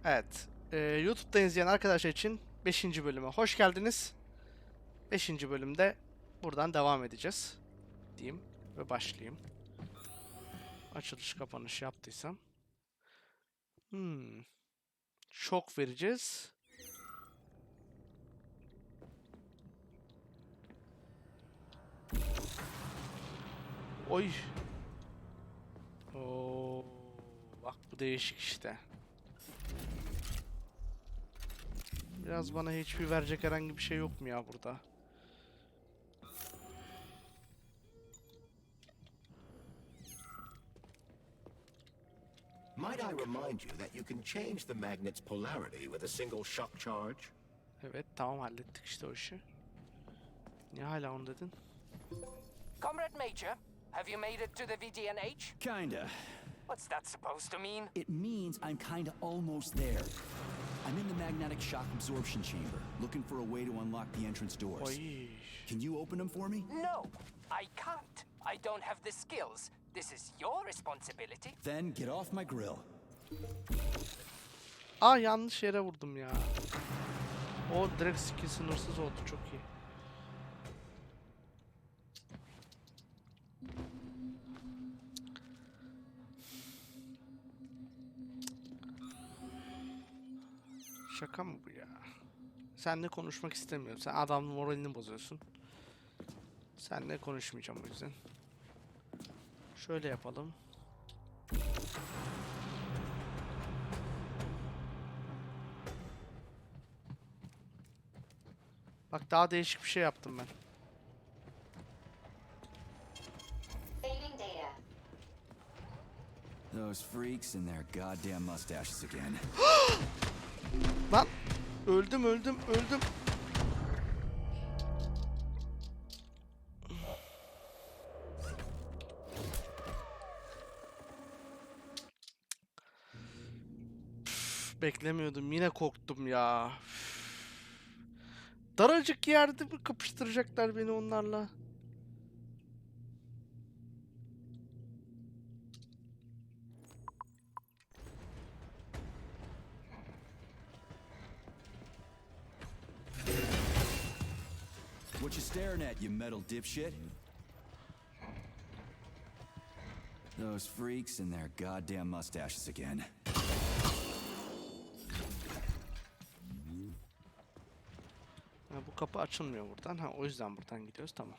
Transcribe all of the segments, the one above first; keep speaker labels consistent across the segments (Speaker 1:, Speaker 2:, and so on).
Speaker 1: Evet. YouTube'da izleyen arkadaşlar için 5. bölüme hoş geldiniz. 5. bölümde buradan devam edeceğiz. Diyeyim ve başlayayım. Açılış kapanış yaptıysam. Şok vereceğiz. Oy. Oo, bak bu değişik işte. Biraz bana HP verecek herhangi bir şey yok mu ya burada?
Speaker 2: Might I remind you that you can change the magnet's polarity with a single shock charge?
Speaker 1: Evet, tamam, hallettik işte o işi. Niye hala onu dedin?
Speaker 3: Comrade Major, have you made it to the VDNH?
Speaker 4: Kinda.
Speaker 3: What's that supposed to mean?
Speaker 4: It means I'm kinda almost there. I'm in the magnetic shock absorption chamber, looking for a way to unlock the entrance doors.
Speaker 1: Oy.
Speaker 4: Can you open them for me?
Speaker 3: No, I can't. I don't have the skills. This is your responsibility.
Speaker 4: Then get off my grill.
Speaker 1: Aa, yanlış yere vurdum ya. O direkt skill sınırsız oldu, çok iyi. Şaka mı bu ya? Seninle konuşmak istemiyorum. Sen adamın moralini bozuyorsun. Seninle konuşmayacağım o yüzden. Şöyle yapalım. Bak, daha değişik bir şey yaptım ben.
Speaker 4: Those freaks and their goddamn mustaches again.
Speaker 1: Lan! Öldüm. Beklemiyordum. Yine korktum ya. Daracık yerde mi kapıştıracaklar beni onlarla?
Speaker 4: What you staring at, you metal dipshit? Those freaks and their goddamn mustaches again.
Speaker 1: Ha, bu kapı açılmıyor buradan. Ha, o yüzden buradan gidiyoruz. Tamam.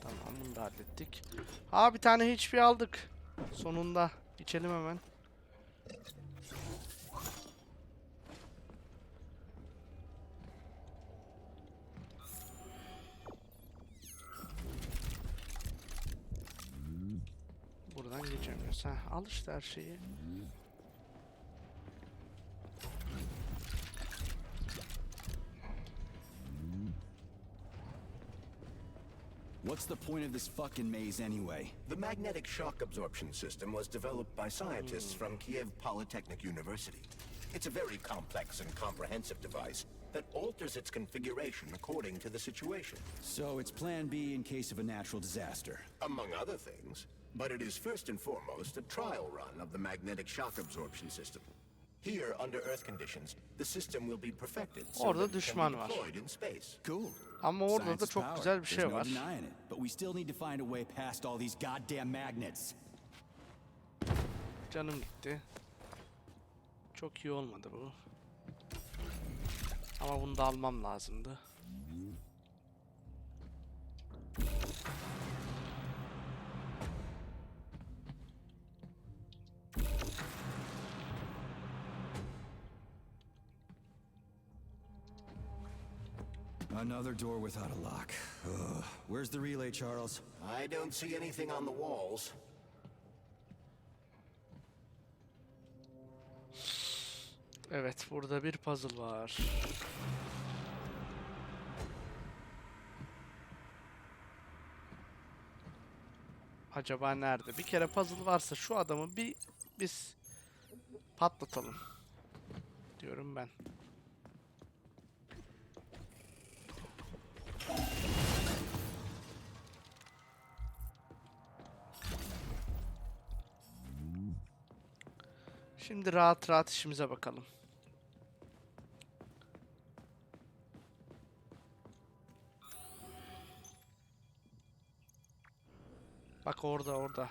Speaker 1: Tamam, bunu da hallettik. Ha, bir tane HP aldık. Sonunda. İçelim hemen. Buradan geçemiyoruz. Ha, al işte her şeyi.
Speaker 4: What's the point of this fucking maze anyway?
Speaker 2: The magnetic shock absorption system was developed by scientists from Kiev Polytechnic University. It's a very complex and comprehensive device that alters its configuration according to the situation.
Speaker 4: So it's plan B in case of a natural disaster.
Speaker 2: Among other things, but it is first and foremost a trial run of the magnetic shock absorption system. Here, under Earth conditions, the system will be perfected so
Speaker 1: Orada
Speaker 2: that it can
Speaker 1: düşman
Speaker 2: be
Speaker 1: var.
Speaker 2: deployed in space.
Speaker 4: Cool.
Speaker 1: Ama orada
Speaker 4: Science
Speaker 1: da
Speaker 4: is
Speaker 1: çok
Speaker 4: power.
Speaker 1: güzel bir şey
Speaker 4: There's no
Speaker 1: var.
Speaker 4: denying it, but we still need to find a way past all these goddamn magnets.
Speaker 1: Canım gitti. Çok iyi olmadı bu. Ama bunu da almam lazımdı.
Speaker 4: Another door without a lock. Ugh. Where's the relay, Charles?
Speaker 2: I don't see anything on the walls.
Speaker 1: Evet, burada bir puzzle var. Acaba nerede? Bir kere puzzle varsa şu adamı biz patlatalım diyorum ben. Şimdi rahat rahat işimize bakalım. Bak orada.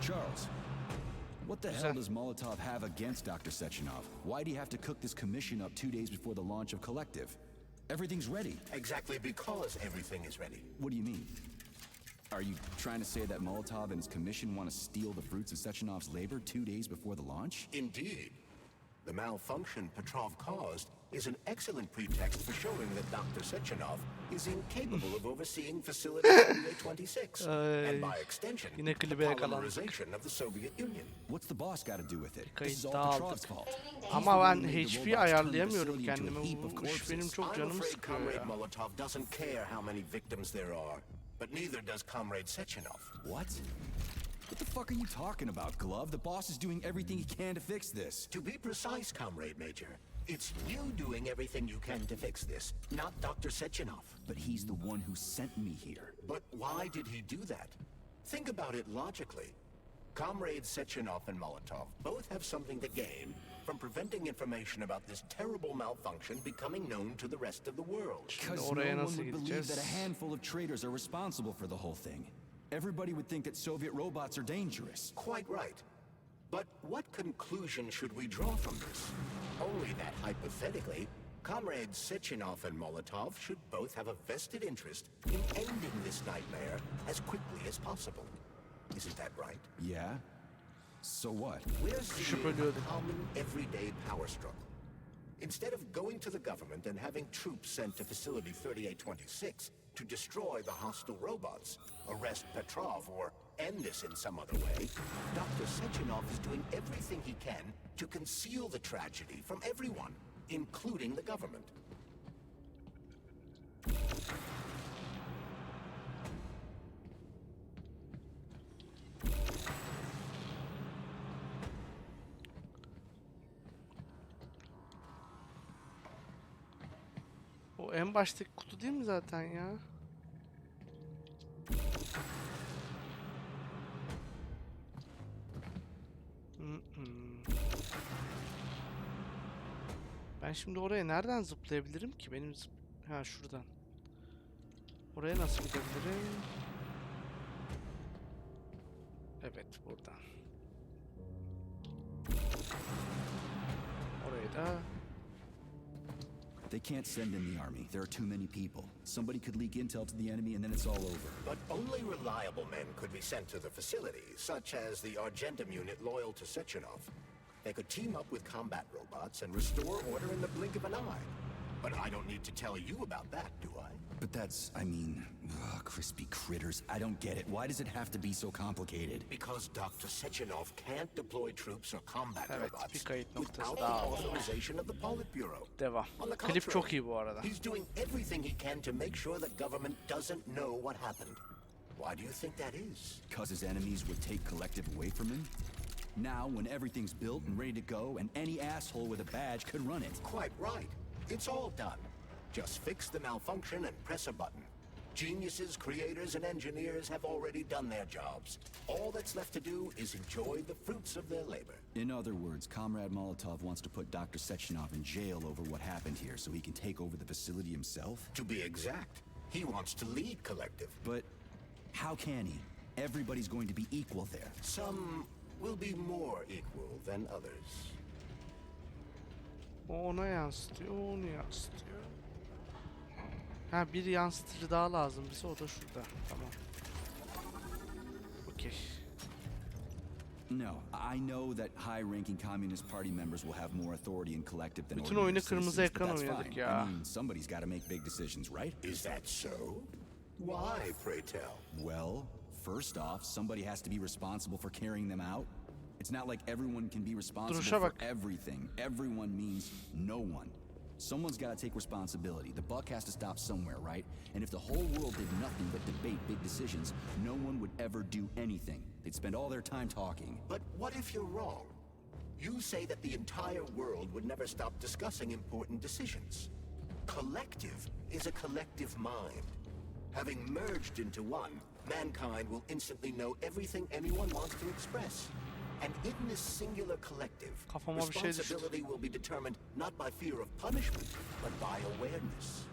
Speaker 4: Charles, what the hell does Molotov have against Dr. Sechenov? Why'd he have to cook this commission up 2 days before the launch of Collective? Everything's ready.
Speaker 2: Exactly because everything is ready.
Speaker 4: What do you mean? Are you trying to say that Molotov and his commission want to steal the fruits of Sechenov's labor 2 days before the launch?
Speaker 2: Indeed. The malfunction Petrov caused is an excellent pretext for showing that Dr. Sechenov is incapable of overseeing Facility 2826, and by extension, the polymerization of the Soviet Union.
Speaker 4: What's the boss got to do with it? This is
Speaker 1: Kayıtta
Speaker 4: all
Speaker 1: aldık.
Speaker 4: Petrov's fault.
Speaker 1: Ama ben HP ayarlayamıyorum kendime. Bu iş benim çok
Speaker 2: I'm
Speaker 1: canımı
Speaker 2: afraid
Speaker 1: sıkıyor
Speaker 2: Comrade
Speaker 1: ya.
Speaker 2: Molotov doesn't care how many victims there are, but neither does Comrade Sechenov.
Speaker 4: What? What the fuck are you talking about, Glove? The boss is doing everything he can to fix this.
Speaker 2: To be precise, Comrade Major, it's you doing everything you can to fix this, not Dr. Sechenov.
Speaker 4: But he's the one who sent me here.
Speaker 2: But why did he do that? Think about it logically. Comrades Sechenov and Molotov both have something to gain from preventing information about this terrible malfunction becoming known to the rest of the world.
Speaker 4: Because no
Speaker 1: oraya
Speaker 4: one
Speaker 1: nasıl
Speaker 4: would believe
Speaker 1: gideceğiz?
Speaker 4: that a handful of traitors are responsible for the whole thing. Everybody would think that Soviet robots are dangerous.
Speaker 2: Quite right. But what conclusion should we draw from this? Only that hypothetically, Comrades Sechenov and Molotov should both have a vested interest in ending this nightmare as quickly as possible. Isn't that right?
Speaker 4: Yeah? So what?
Speaker 2: We're seeing a common everyday power struggle. Instead of going to the government and having troops sent to Facility 3826 to destroy the hostile robots, arrest Petrov, or end this in some other way, Dr. Sechenov is doing everything he can to conceal the tragedy from everyone, including the government.
Speaker 1: O en baştaki kutu değil mi zaten ya? Ben şimdi oraya nereden zıplayabilirim ki? Benim ha şuradan. Oraya nasıl gidebilirim? Evet buradan. Orayı da
Speaker 4: They can't send in the army. There are too many people. Somebody could leak intel to the enemy and then it's all over.
Speaker 2: But only reliable men could be sent to the facility, such as the Argentum unit loyal to Sechenov. They could team up with combat robots and restore order in the blink of an eye. But I don't need to tell you about that, do I?
Speaker 4: But that's, I mean, crispy critters. I don't get it. Why does it have to be so complicated?
Speaker 2: Because Dr. Sechenov can't deploy troops or combat
Speaker 1: Evet,
Speaker 2: robots
Speaker 1: bir kayıt noktası
Speaker 2: without the
Speaker 1: daha oldu.
Speaker 2: authorization of the Politburo.
Speaker 1: Devam.
Speaker 2: On the
Speaker 1: Klip
Speaker 2: contrary,
Speaker 1: çok iyi bu arada.
Speaker 2: He's doing everything he can to make sure the government doesn't know what happened. Why do you think that is?
Speaker 4: Because his enemies would take Collective away from him? Now, when everything's built and ready to go, and any asshole with a badge could run it.
Speaker 2: Quite right. It's all done. Just fix the malfunction and press a button. Geniuses, creators, and engineers have already done their jobs. All that's left to do is enjoy the fruits of their labor.
Speaker 4: In other words, Comrade Molotov wants to put Dr. Sechenov in jail over what happened here so he can take over the facility himself?
Speaker 2: To be exact, he wants to lead Collective.
Speaker 4: But how can he? Everybody's going to be equal there.
Speaker 2: Some will be more equal than others.
Speaker 1: O ona yansıtıyor, o onu yansıtıyor. Ha bir yansıtıcı daha lazım bize, o da şurada. Tamam. Okey.
Speaker 4: No, I know that high-ranking Communist Party members will have more authority in collective than
Speaker 1: Bütün
Speaker 4: ordinary
Speaker 1: oyunu kırmızı
Speaker 4: citizens, but
Speaker 1: ekran
Speaker 4: that's
Speaker 1: oynadık
Speaker 4: fine.
Speaker 1: ya.
Speaker 4: I mean, somebody's got to make big decisions, right?
Speaker 2: Is that so? Why, pray tell?
Speaker 4: Well, first off, somebody has to be responsible for carrying them out. It's not like everyone can be responsible
Speaker 1: Duruşa
Speaker 4: for
Speaker 1: bak.
Speaker 4: everything. Everyone means no one. Someone's got to take responsibility. The buck has to stop somewhere, right? And if the whole world did nothing but debate big decisions, no one would ever do anything. They'd spend all their time talking.
Speaker 2: But what if you're wrong? You say that the entire world would never stop discussing important decisions. Collective is a collective mind. Having merged into one, mankind will instantly know everything anyone wants to express. And in this singular collective,
Speaker 1: Kafama bir şey düştü.
Speaker 2: responsibility will be determined not by fear of punishment, but by awareness.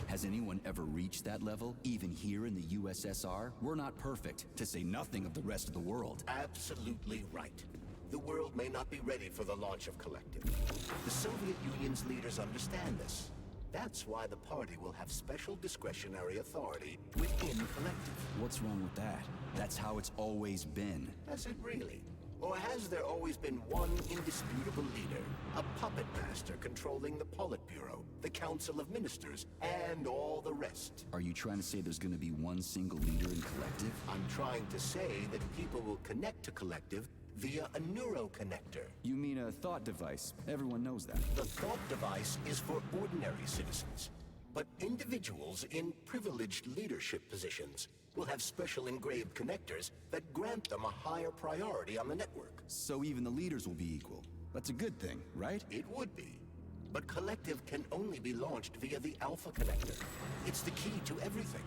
Speaker 4: Has anyone ever reached that level? Even here in the USSR? We're not perfect, to say nothing of the rest of the world.
Speaker 2: Absolutely right. The world may not be ready for the launch of Collective. The Soviet Union's leaders understand this. That's why the party will have special discretionary authority within Collective.
Speaker 4: What's wrong with that? That's how it's always been.
Speaker 2: Has it really? Or has there always been one indisputable leader, a puppet master controlling the Politburo, the Council of Ministers, and all the rest?
Speaker 4: Are you trying to say there's going to be one single leader in Collective?
Speaker 2: I'm trying to say that people will connect to Collective via a neuroconnector.
Speaker 4: You mean a thought device? Everyone knows that.
Speaker 2: The thought device is for ordinary citizens, but individuals in privileged leadership positions will have special engraved connectors that grant them a higher priority on the network.
Speaker 4: So even the leaders will be equal. That's a good thing, right?
Speaker 2: It would be, but Collective can only be launched via the Alpha Connector. It's the key to everything,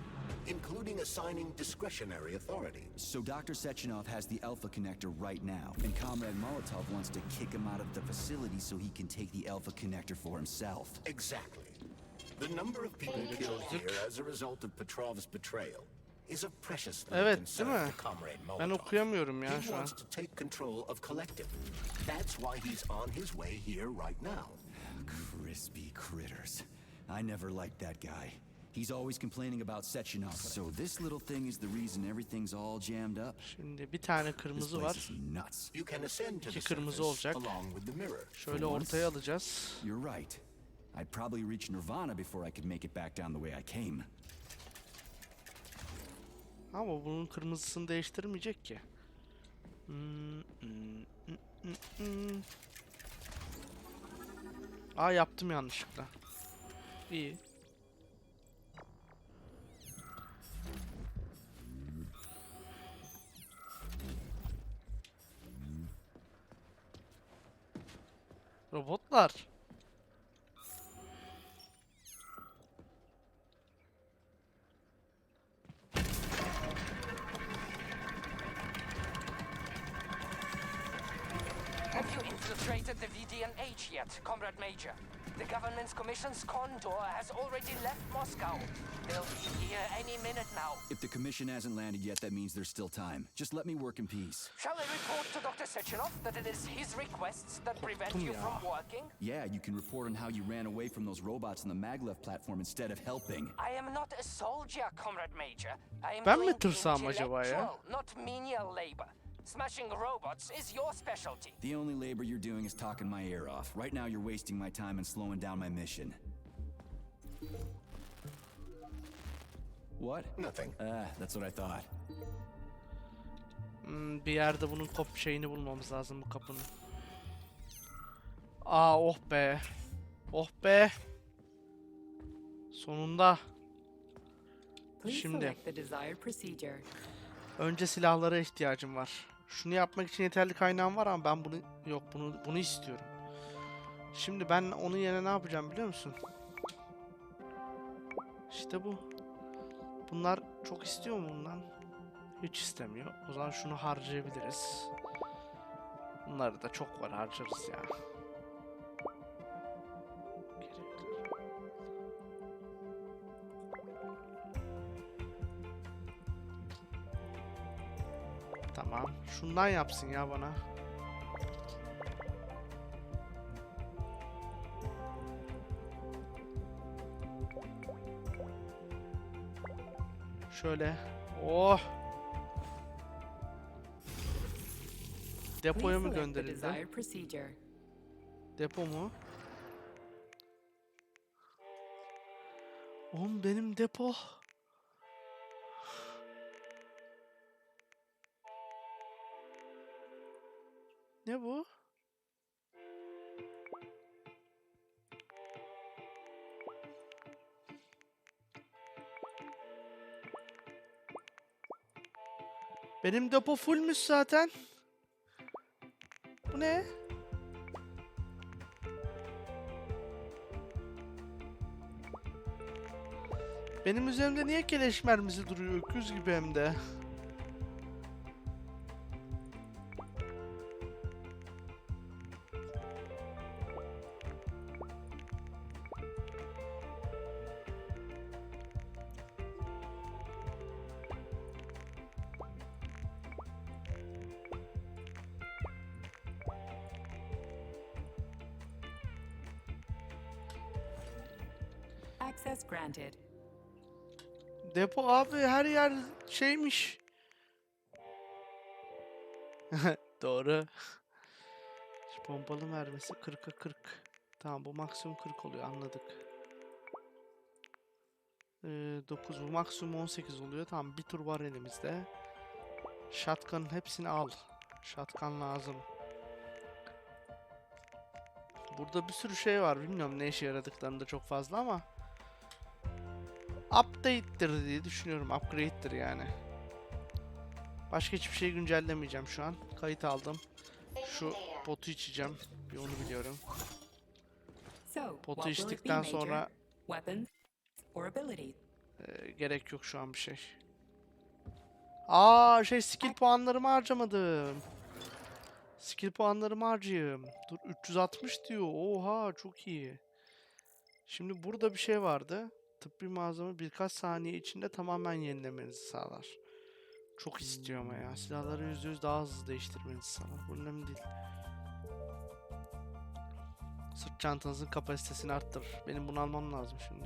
Speaker 2: including assigning discretionary authority.
Speaker 4: So Dr. Sechenov has the Alpha Connector right now, and Comrade Molotov wants to kick him out of the facility so he can take the Alpha Connector for himself.
Speaker 2: Exactly. The number of people killed here as a result of Petrov's betrayal is of precious little
Speaker 1: Evet,
Speaker 2: concern
Speaker 1: değil mi?
Speaker 2: to Comrade
Speaker 1: Ben
Speaker 2: Molotov.
Speaker 1: okuyamıyorum ya
Speaker 2: He
Speaker 1: şu an.
Speaker 2: wants to take control of Collective. That's why he's on his way here right now.
Speaker 4: Crispy critters. I never liked that guy. He's always complaining about Sechenov. So this little thing is the reason everything's all jammed up?
Speaker 1: Şimdi bir tane
Speaker 4: This
Speaker 1: kırmızı
Speaker 4: place
Speaker 1: var.
Speaker 4: is nuts.
Speaker 2: You can ascend to
Speaker 1: İki
Speaker 2: the
Speaker 1: kırmızı
Speaker 2: surface
Speaker 1: olacak.
Speaker 2: along with the mirror.
Speaker 1: Şöyle ortaya alacağız.
Speaker 4: You're right. I'd probably reach Nirvana before I could make it back down the way I came.
Speaker 1: Ama bunun kırmızısını değiştirmeyecek ki. Aa, yaptım yanlışlıkla. İyi. Robotlar.
Speaker 3: Have you infiltrated the VDNH yet, Comrade Major? The government's commission's condor has already left Moscow. They'll be here any minute now.
Speaker 4: If the commission hasn't landed yet, that means there's still time. Just let me work in peace.
Speaker 3: Shall I report to Dr. Sechenov that it is his requests that prevent you from working?
Speaker 4: Yeah, you can report on how you ran away from those robots on the maglev platform instead of helping.
Speaker 3: I am not a soldier, Comrade Major. I am
Speaker 1: Ben mi
Speaker 3: doing
Speaker 1: tırsam acaba ya?
Speaker 3: intellectual, not menial labor. Smashing robots is your specialty.
Speaker 4: The only labor you're doing is talking my ear off. Right now you're wasting my time and slowing down my mission. What?
Speaker 2: Nothing.
Speaker 4: That's what I thought.
Speaker 1: Bir yerde bunun şeyini bulmamız lazım, bu kapının. Aa, oh be. Oh be. Sonunda.
Speaker 5: Please
Speaker 1: Şimdi.
Speaker 5: select the desired procedure.
Speaker 1: Önce silahlara ihtiyacım var. Şunu yapmak için yeterli kaynağım var ama ben bunu istiyorum. Şimdi ben onun yerine ne yapacağım biliyor musun? İşte bu. Bunlar çok istiyor mu bundan? Hiç istemiyor. O zaman şunu harcayabiliriz. Bunları da çok var, harcarız ya. Tamam. Şundan yapsın ya bana. Şöyle. Oh. Depoya mı
Speaker 5: select the
Speaker 1: gönderildi?
Speaker 5: desired procedure.
Speaker 1: Depo mu? Oğlum benim depo. Ne bu? Benim depo fullmüş zaten. Bu ne? Benim üzerimde niye keleş mermisi duruyor? Öküz gibi hem de.
Speaker 5: Access granted.
Speaker 1: Depo abi her yer şeymiş. Doğru. Şu pompalı mermisi 40'a 40. Tamam bu maksimum 40 oluyor anladık. 9 bu maksimum 18 oluyor. Tamam bir tur var elimizde. Shotgun'ın hepsini al. Shotgun lazım. Burada bir sürü şey var. Bilmiyorum ne işe yaradıklarını da çok fazla ama. Update'tir diye düşünüyorum. Upgrade'tir yani. Başka hiçbir şey güncellemeyeceğim şu an. Kayıt aldım. Şu potu içeceğim. Bir onu biliyorum.
Speaker 5: So,
Speaker 1: Potu
Speaker 5: what will it be,
Speaker 1: içtikten
Speaker 5: Major?
Speaker 1: sonra
Speaker 5: Weapons or abilities?
Speaker 1: gerek yok şu an bir şey. Aa skill puanlarımı harcamadım. Skill puanlarımı harcayayım. Dur 360 diyor. Oha çok iyi. Şimdi burada bir şey vardı. Tıbbi malzeme birkaç saniye içinde tamamen yenilemenizi sağlar. Çok istiyor ama ya. Silahları %100 daha hızlı değiştirmenizi sağlar. Bu önemli değil. Sırt çantanızın kapasitesini arttırır. Benim bunu almam lazım şimdi.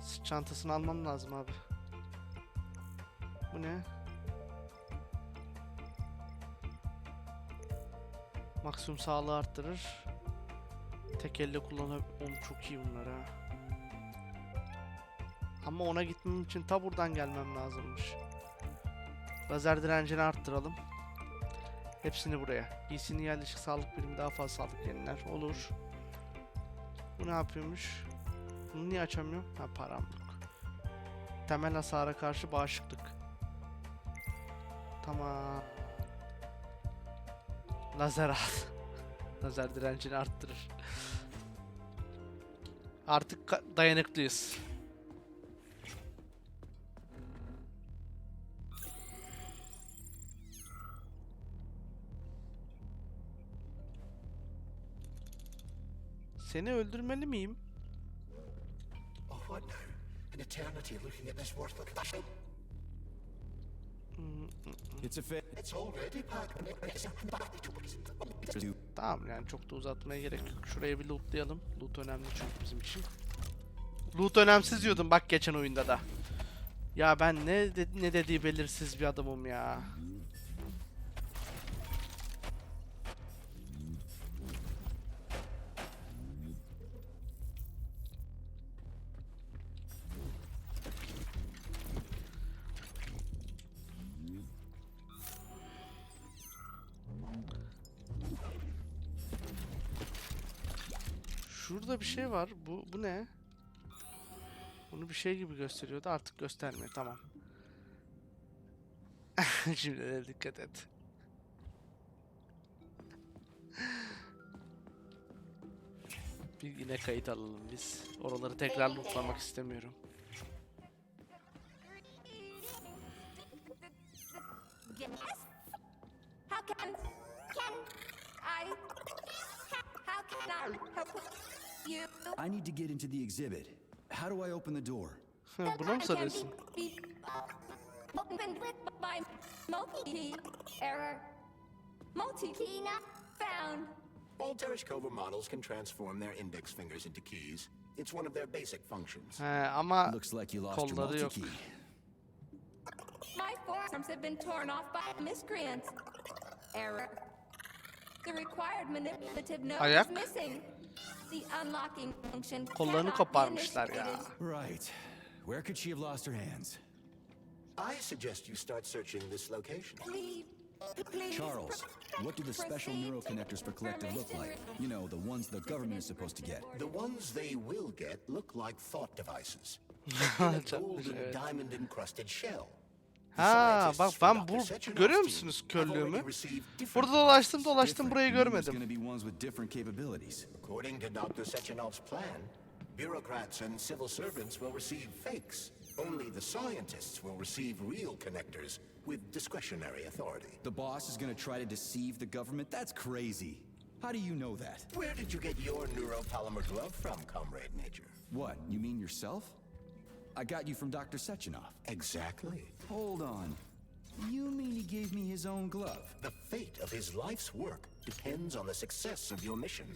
Speaker 1: Sırt çantasını almam lazım abi. Bu ne? Maksimum sağlığı arttırır. Tek elle kullanabilirim. Çok iyi bunlar ha. Ama ona gitmem için ta buradan gelmem lazımmış. Lazer direncini arttıralım. Hepsini buraya. İyisini yerleşik sağlık birimi daha fazla sağlık yeniler. Olur. Bu ne yapıyormuş? Bunu niye açamıyorum? Ha param yok. Temel hasara karşı bağışıklık. Tamam. Lazer al. Lazer direncini arttırır. Artık dayanıklıyız. Seni öldürmeli miyim?
Speaker 2: Oh, what now? An eternity looking at this worthless thing.
Speaker 4: It's a fit.
Speaker 2: It's already packed.
Speaker 1: Tamam yani çok da uzatmaya gerek yok. Şuraya bir lootlayalım. Loot önemli çünkü bizim için. Loot önemsiz diyordum bak geçen oyunda da. Ya ben ne dediği belirsiz bir adamım ya. Şurada bir şey var. Bu ne? Bunu bir şey gibi gösteriyordu. Artık göstermiyor. Tamam. Şimdi de dikkat et. Bir yine kayıt alalım biz. Oraları tekrar lootlamak istemiyorum.
Speaker 6: How can I help you?
Speaker 4: I need to get into the exhibit. How do I open the door?
Speaker 1: Buna mı soruyorsun?
Speaker 6: Opened with my multi-key error. Multi-key not found.
Speaker 2: All Tereshkova models can transform their index fingers into keys. It's one of their basic functions.
Speaker 1: He ama
Speaker 4: Looks like you lost your
Speaker 1: kolları yok.
Speaker 4: multi-key.
Speaker 6: My arms have been torn off by miscreants. Error. The required manipulative node
Speaker 1: Ayak.
Speaker 6: is missing. The unlocking function
Speaker 1: Kollarını
Speaker 6: cannot be
Speaker 1: koparmışlar ya.
Speaker 6: initiated.
Speaker 4: Right. Where could she have lost her hands?
Speaker 2: I suggest you start searching this location.
Speaker 6: Please,
Speaker 4: Charles, what do the special neuroconnectors for Collective look like? You know, the ones the government is supposed to get.
Speaker 2: The ones they will get look like thought devices.
Speaker 1: Çok
Speaker 2: Golden
Speaker 1: güzel.
Speaker 2: diamond encrusted shell.
Speaker 1: Ha bak ben görüyor musunuz körlüğümü? Burada dolaştım burayı
Speaker 4: There's
Speaker 1: görmedim.
Speaker 4: gonna be ones with different capabilities.
Speaker 2: According to Dr. Sechenov's plan, bureaucrats and civil servants will receive fakes. Only the scientists will receive real connectors with discretionary authority.
Speaker 4: The boss is gonna try to deceive the government? That's crazy. How do you know that?
Speaker 2: Where did you get your neuropolymer glove from, Comrade Major?
Speaker 4: What, you mean yourself? I got you from Dr. Sechenov.
Speaker 2: Exactly.
Speaker 4: Hold on. You mean he gave me his own glove?
Speaker 2: The fate of his life's work depends on the success of your mission.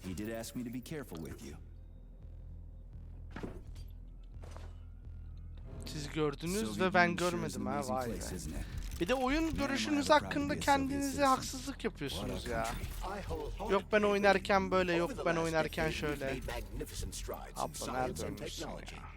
Speaker 4: He did ask me to be careful with you.
Speaker 1: Siz gördünüz
Speaker 4: Soviet
Speaker 1: ve ben
Speaker 4: Union sure is
Speaker 1: görmedim
Speaker 4: an
Speaker 1: ha
Speaker 4: amazing
Speaker 1: vay be.
Speaker 4: place, isn't it?
Speaker 1: Bir de oyun görüşünüz hakkında kendinize haksızlık yapıyorsunuz ya. Yok ben oynarken böyle, yok ben oynarken şöyle. Abla nerede ölmüşsün ya?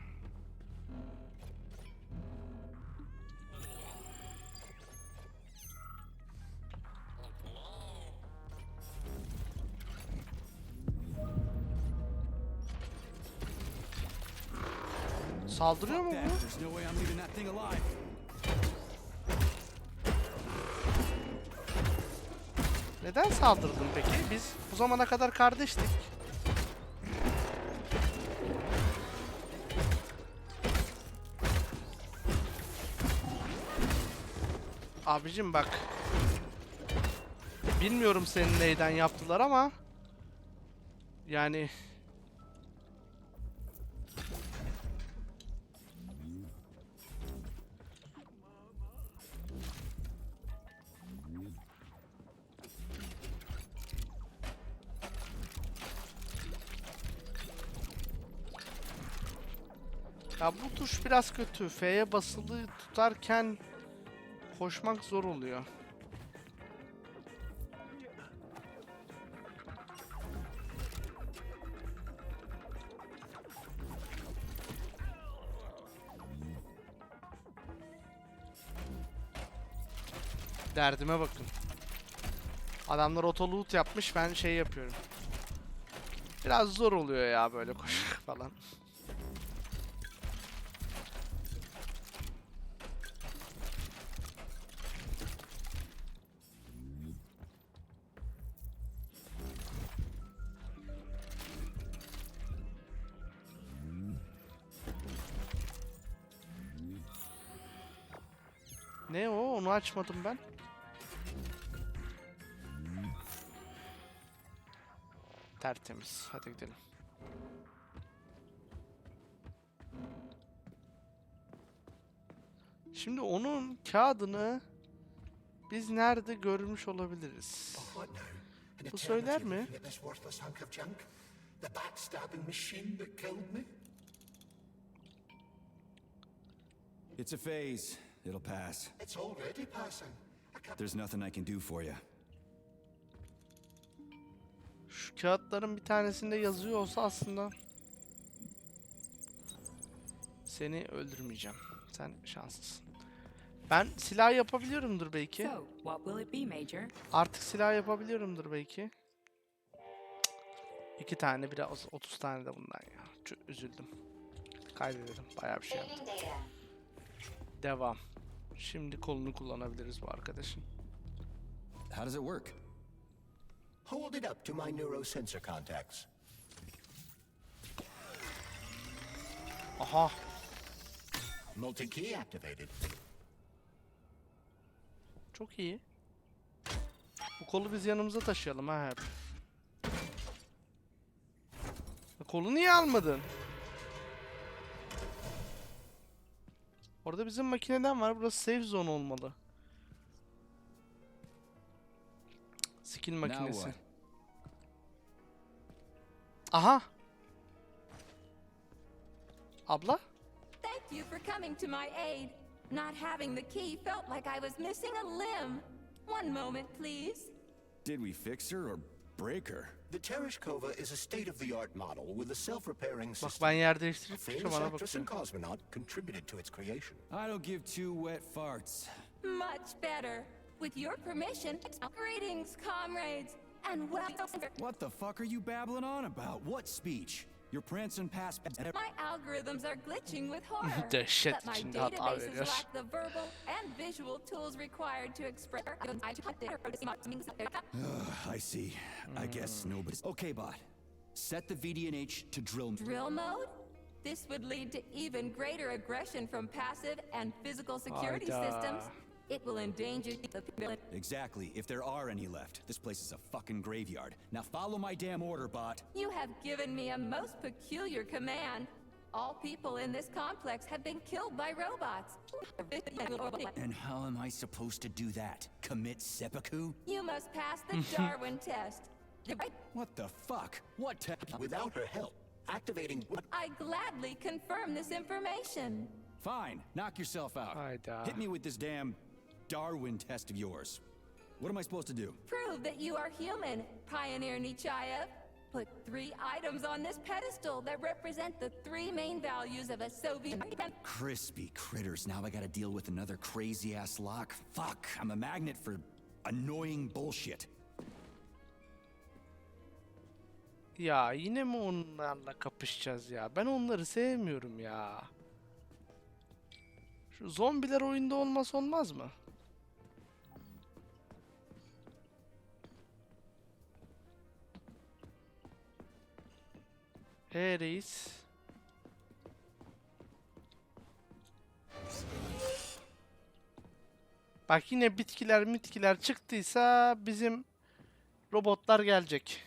Speaker 1: Saldırıyor mu bu?
Speaker 4: There's no way I'm leaving that thing alive.
Speaker 1: Neden saldırdın peki? Biz bu zamana kadar kardeştik. Abicim bak. Bilmiyorum senin neyden yaptılar ama yani ya bu tuş biraz kötü. F'ye basılı tutarken koşmak zor oluyor. Derdime bakın. Adamlar otoloot yapmış, ben şey yapıyorum. Biraz zor oluyor ya böyle koşmak falan. Ne o? Onu açmadım ben. Tertemiz. Hadi gidelim. Şimdi onun kağıdını biz nerede görmüş olabiliriz? Bu söyler mi?
Speaker 4: It's a phase. It'll pass.
Speaker 2: It's already passing.
Speaker 4: There's nothing I can do for you.
Speaker 1: Şu kağıtların bir tanesinde yazıyor olsa aslında seni öldürmeyeceğim. Sen şanslısın. Ben silah yapabiliyorumdur belki.
Speaker 5: So, what will it be, Major?
Speaker 1: Artık silah yapabiliyorumdur belki. 2 tane biraz 30 tane de bundan ya. Çok üzüldüm. Kaydedelim. Bayağı bir şey yaptım. Devam. Şimdi kolunu kullanabiliriz bu arkadaşın.
Speaker 4: How does it work?
Speaker 2: Hold it up to my neurosensor contacts.
Speaker 1: Aha.
Speaker 2: Multi-key activated.
Speaker 1: Çok iyi. Bu kolu biz yanımıza taşıyalım ha hep. Kolu niye almadın? Orada bizim makineden var. Burası safe zone olmalı. Skill makinesi.
Speaker 4: what?
Speaker 1: Aha. Abla?
Speaker 6: Thank you for coming to my aid. Not having the key felt like I was missing a limb. One moment, please.
Speaker 4: Did we fix her or break her?
Speaker 2: The Tereshkova is a state-of-the-art model with a self-repairing
Speaker 1: Bak
Speaker 2: system.
Speaker 1: ben yer
Speaker 2: A
Speaker 1: değiştirip
Speaker 2: famous
Speaker 1: bana
Speaker 2: actress and
Speaker 1: bakıyor.
Speaker 2: cosmonaut contributed to its creation.
Speaker 4: I don't give two wet farts.
Speaker 6: Much better. With your permission, greetings, comrades, and welcome.
Speaker 4: What the fuck are you babbling on about? What speech? You're prancing past...
Speaker 6: My algorithms are glitching with horror.
Speaker 1: Dehşet
Speaker 6: but my
Speaker 1: içinde hata
Speaker 6: databases
Speaker 1: veriyor.
Speaker 6: lack the verbal and visual tools required to express.
Speaker 4: I see. I guess nobody's... Okay, bot. Set the VDNH to drill...
Speaker 6: Drill mode? This would lead to even greater aggression from passive and physical security
Speaker 1: Hayda.
Speaker 6: systems. It will endanger the...
Speaker 4: Exactly, if there are any left. This place is a fucking graveyard. Now follow my damn order, bot.
Speaker 6: You have given me a most peculiar command. All people in this complex have been killed by robots.
Speaker 4: And how am I supposed to do that? Commit seppuku?
Speaker 6: You must pass the Darwin test.
Speaker 4: What the fuck? What
Speaker 2: Without her help, activating...
Speaker 6: I gladly confirm this information.
Speaker 4: Fine, knock yourself out.
Speaker 1: Hayda.
Speaker 4: Hit me with this damn Darwin test of yours. What am I supposed to do?
Speaker 6: Prove that you are human, Pioneer Nechayev. Put 3 items on this pedestal that represent the 3 main values of a Soviet...
Speaker 4: Crispy critters, now I gotta deal with another crazy-ass lock? Fuck, I'm a magnet for annoying bullshit.
Speaker 1: Ya yine mi onlarla kapışacağız ya? Ben onları sevmiyorum ya. Şu zombiler oyunda olmaz olmaz mı? Reis. Bak yine bitkiler çıktıysa bizim robotlar gelecek.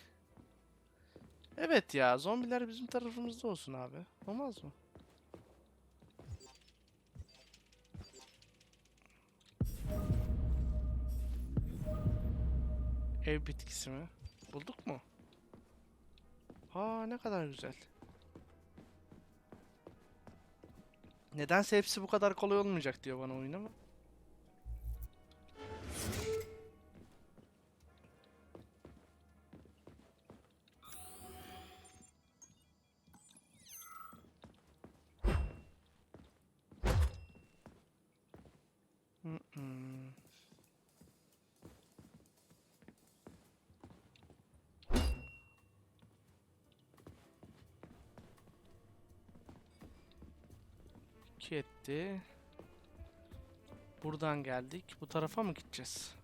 Speaker 1: Evet ya, zombiler bizim tarafımızda olsun abi. Olmaz mı? Ev bitkisi mi? Bulduk mu? Aa ne kadar güzel. Nedense hepsi bu kadar kolay olmayacak diyor bana oyun ama. Etti. Buradan geldik. Bu tarafa mı gideceğiz?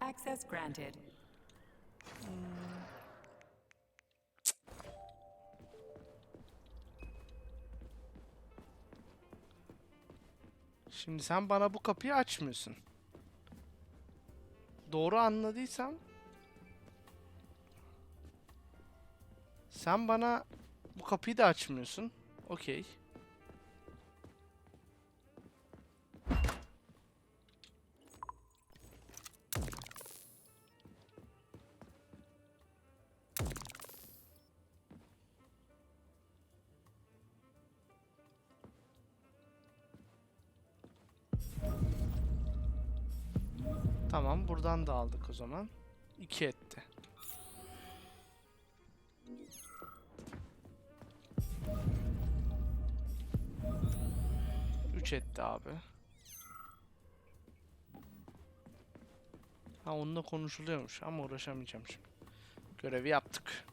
Speaker 5: Access granted.
Speaker 1: Şimdi sen bana bu kapıyı açmıyorsun. Doğru anladıysam sen bana bu kapıyı da açmıyorsun. Okey. Tamam, buradan da aldık o zaman. 2 etti. Etti abi. Ha onunla konuşuluyormuş ama uğraşamayacağım şimdi. Görevi yaptık.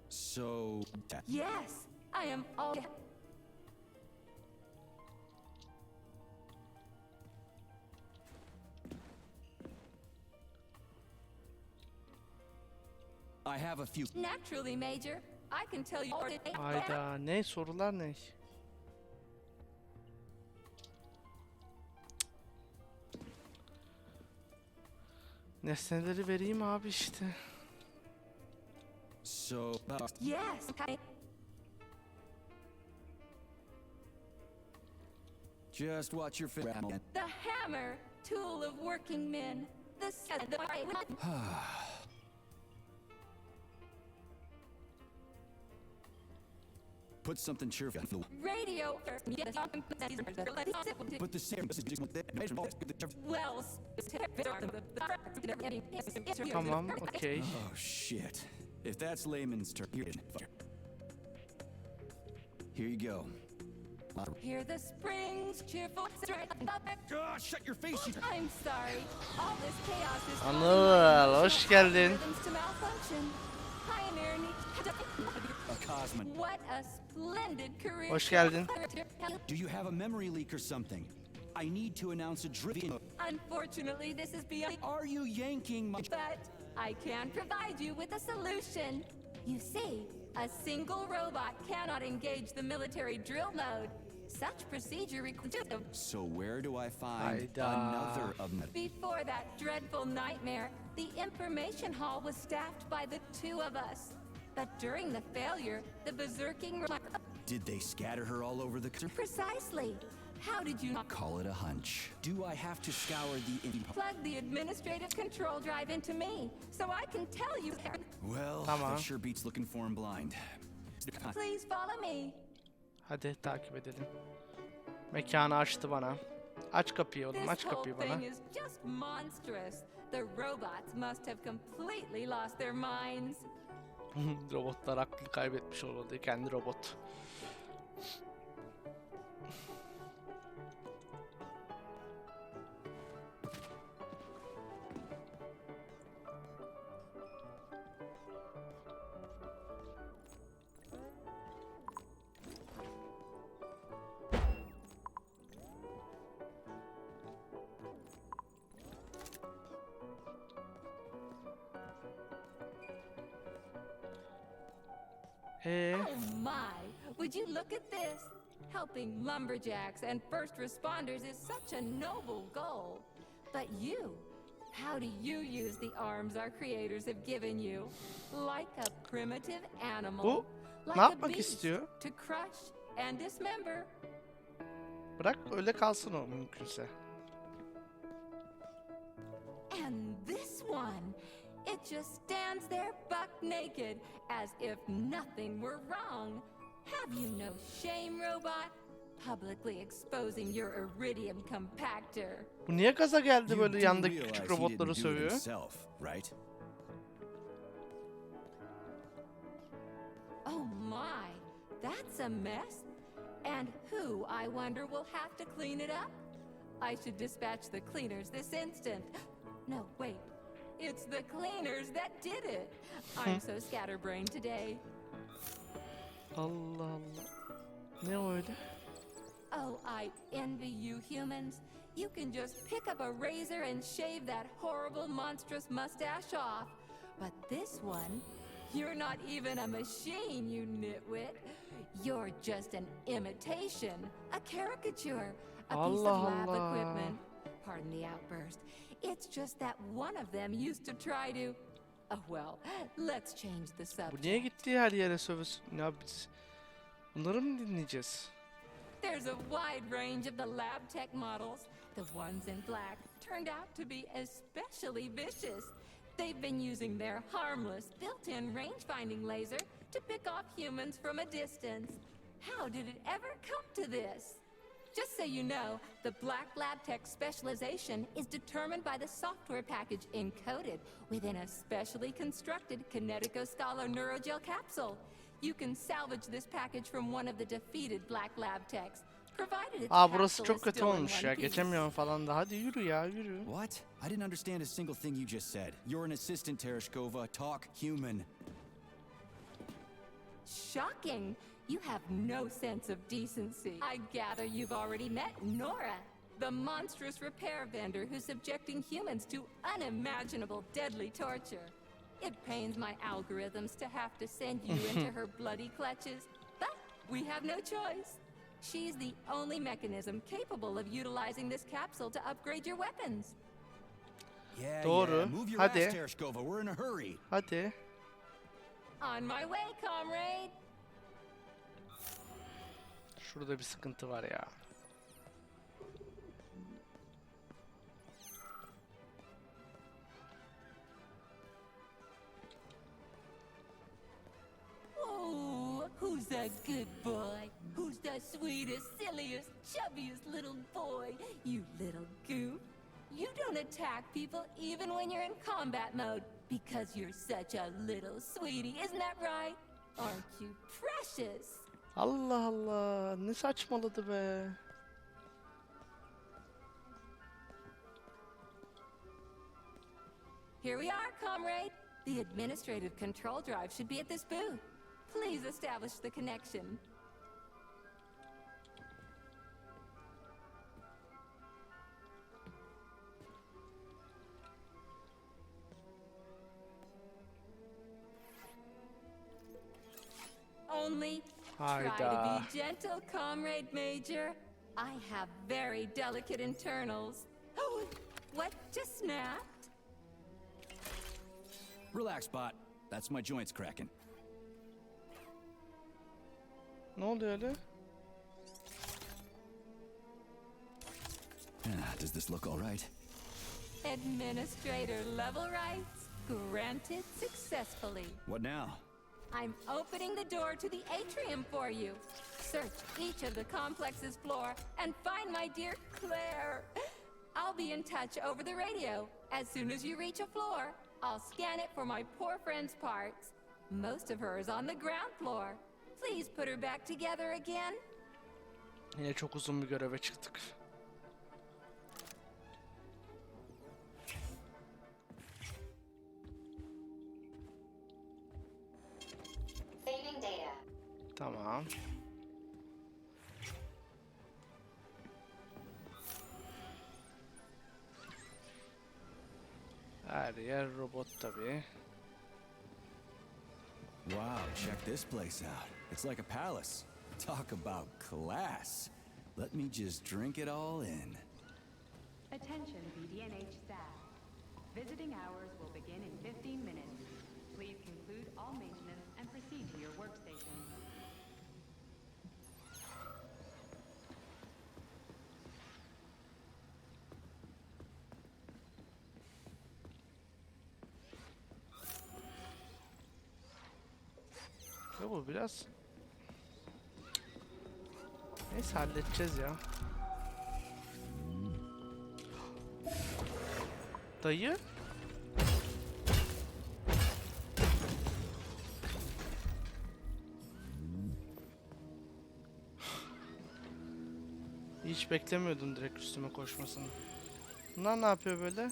Speaker 4: So...
Speaker 6: Yes, I am all...
Speaker 4: I have a few...
Speaker 6: Naturally, Major. I can tell you...
Speaker 1: Hayda, ne sorular ne? Nesneleri vereyim abi işte.
Speaker 4: So...
Speaker 6: Yes,
Speaker 4: Just watch your finger.
Speaker 6: the hammer, tool of working men. The
Speaker 4: Put something cheerful.
Speaker 6: Radio.
Speaker 4: Put the same message.
Speaker 6: Well.
Speaker 1: Tamam, okey.
Speaker 4: Oh shit. If that's layman's term, here you go.
Speaker 6: Hear the springs, cheerful.
Speaker 4: God, shut your face.
Speaker 6: I'm sorry. All this chaos is
Speaker 1: Anıl, hoş geldin.
Speaker 6: rhythms to malfunction. Pioneer
Speaker 4: A cosmon.
Speaker 6: What a splendid career.
Speaker 1: Hoş geldin.
Speaker 4: Do you have a memory leak or something? I need to announce a driven.
Speaker 6: Unfortunately, this is beyond.
Speaker 4: Are you yanking my?
Speaker 6: But I can provide you with a solution. You see, a single robot cannot engage the military drill mode. Such procedure requires.
Speaker 4: So where do I find
Speaker 1: Hayda.
Speaker 4: another of them?
Speaker 6: Before that dreadful nightmare, the information hall was staffed by the two of us. But during the failure, the berserking.
Speaker 4: Did they scatter her all over the?
Speaker 6: Precisely. How did you not
Speaker 4: Call it a hunch. Do I have to scour the?
Speaker 6: plug the administrative control drive into me so I can tell you?
Speaker 4: Well,
Speaker 1: Tamam.
Speaker 4: that sure beats looking for him blind.
Speaker 6: Please follow me.
Speaker 1: Hadi takip edelim. Mekanı açtı bana. Aç kapıyı oğlum,
Speaker 6: This
Speaker 1: aç
Speaker 6: whole
Speaker 1: kapıyı bana.
Speaker 6: thing is just monstrous. The robots must have completely lost their minds.
Speaker 1: Robotlar aklını kaybetmiş olmalı, kendi robot.
Speaker 6: Oh my, would you look at this? Helping lumberjacks and first responders is such a noble goal. But you, how do you use the arms our creators have given you? Like a primitive animal.
Speaker 1: Bu
Speaker 6: like
Speaker 1: ne
Speaker 6: a
Speaker 1: yapmak
Speaker 6: beast,
Speaker 1: istiyor?
Speaker 6: to crush and dismember.
Speaker 1: Bırak öyle kalsın o mümkünse.
Speaker 6: And this one, it just stands there buck naked, as if nothing were wrong. Have you no shame, robot? Publicly exposing your iridium compactor.
Speaker 1: Bu niye gaza geldi
Speaker 4: You
Speaker 1: böyle
Speaker 4: do
Speaker 1: yandaki
Speaker 4: realize
Speaker 1: küçük
Speaker 4: he
Speaker 1: robotları
Speaker 4: didn't do it
Speaker 1: sövüyor?
Speaker 4: himself, right?
Speaker 6: Oh my, that's a mess. And who, I wonder, will have to clean it up? I should dispatch the cleaners this instant. No, wait. It's the cleaners that did it. I'm so scatterbrained today.
Speaker 1: Allah Allah. Ne o öyle?
Speaker 6: Oh, I envy you humans. You can just pick up a razor and shave that horrible, monstrous mustache off. But this one, you're not even a machine, you nitwit. You're just an imitation, a caricature, a piece of
Speaker 1: Allah
Speaker 6: lab
Speaker 1: Allah.
Speaker 6: equipment. Pardon the outburst. It's just that one of them used to try to... Oh well, let's change the
Speaker 1: Bu
Speaker 6: subject.
Speaker 1: niye gitti her yere sövüsün? Ya biz bunları mı dinleyeceğiz?
Speaker 6: There's a wide range of the lab tech models. The ones in black turned out to be especially vicious. They've been using their harmless, built-in range-finding laser to pick off humans from a distance. How did it ever come to this? Just so you know, the black lab tech specialization is determined by the software package encoded within a specially constructed Kinetico-Scala neurogel capsule. You can salvage this package from one of the defeated black lab techs, provided its
Speaker 1: Aa burası
Speaker 6: capsule
Speaker 1: çok
Speaker 6: is
Speaker 1: kötü
Speaker 6: still in
Speaker 1: olmuş
Speaker 6: one
Speaker 1: ya.
Speaker 6: piece.
Speaker 1: Geçemiyorum falan da. Hadi yürü ya yürü.
Speaker 4: What? I didn't understand a single thing you just said. You're an assistant, Tereshkova. Talk human.
Speaker 6: Shocking! You have no sense of decency. I gather you've already met Nora, the monstrous repair vendor who's subjecting humans to unimaginable deadly torture. It pains my algorithms to have to send you into her bloody clutches, but we have no choice. She's the only mechanism capable of utilizing this capsule to upgrade your weapons.
Speaker 4: Yeah,
Speaker 1: Doğru.
Speaker 4: yeah. Move your
Speaker 1: Hadi.
Speaker 4: ass, Tereshkova. We're in a hurry.
Speaker 1: Hadi.
Speaker 6: On my way, comrade!
Speaker 1: Şurada bir sıkıntı var ya.
Speaker 6: Oh, who's Who's a good boy? Who's the sweetest, silliest, chubbiest little boy? You little goof. You don't attack people even when you're in combat mode because you're such a little sweetie. Isn't that right? Aren't you precious?
Speaker 1: Allah Allah, ne saçmaladı be.
Speaker 6: Here we are, comrade. The administrative control drive should be at this booth. Please establish the connection. Only try to
Speaker 1: Hayda.
Speaker 6: be gentle, comrade Major. I have very delicate internals. Oh, what just snapped?
Speaker 4: Relax, bot. That's my joints cracking.
Speaker 1: Ne oluyor öyle?
Speaker 4: Does this look all right?
Speaker 6: Administrator level rights granted successfully.
Speaker 4: What now?
Speaker 6: I'm opening the door to the atrium for you. Search each of the complex's floor and find my dear Claire. I'll be in touch over the radio. As soon as you reach a floor, I'll scan it for my poor friend's parts. Most of her is on the ground floor. Please put her back together again.
Speaker 1: Yine çok uzun bir göreve çıktık.
Speaker 7: Saving data.
Speaker 1: Tamam. Her yer robot tabii.
Speaker 4: Wow, check this place out. It's like a palace. Talk about class. Let me just drink it all in.
Speaker 5: Attention BDNH staff. Visiting hours will begin in 15 minutes. Please conclude all maintenance and proceed to your workstation.
Speaker 1: Ya bu biraz... Neyse halledeceğiz ya. Dayı? Hiç beklemiyordum direkt üstüme koşmasını. Bunlar ne yapıyor böyle?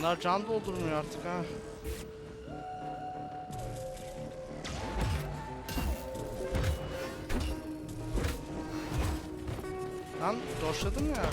Speaker 1: Bunlar can doldurmuyor artık ha. Lan doşladım ya.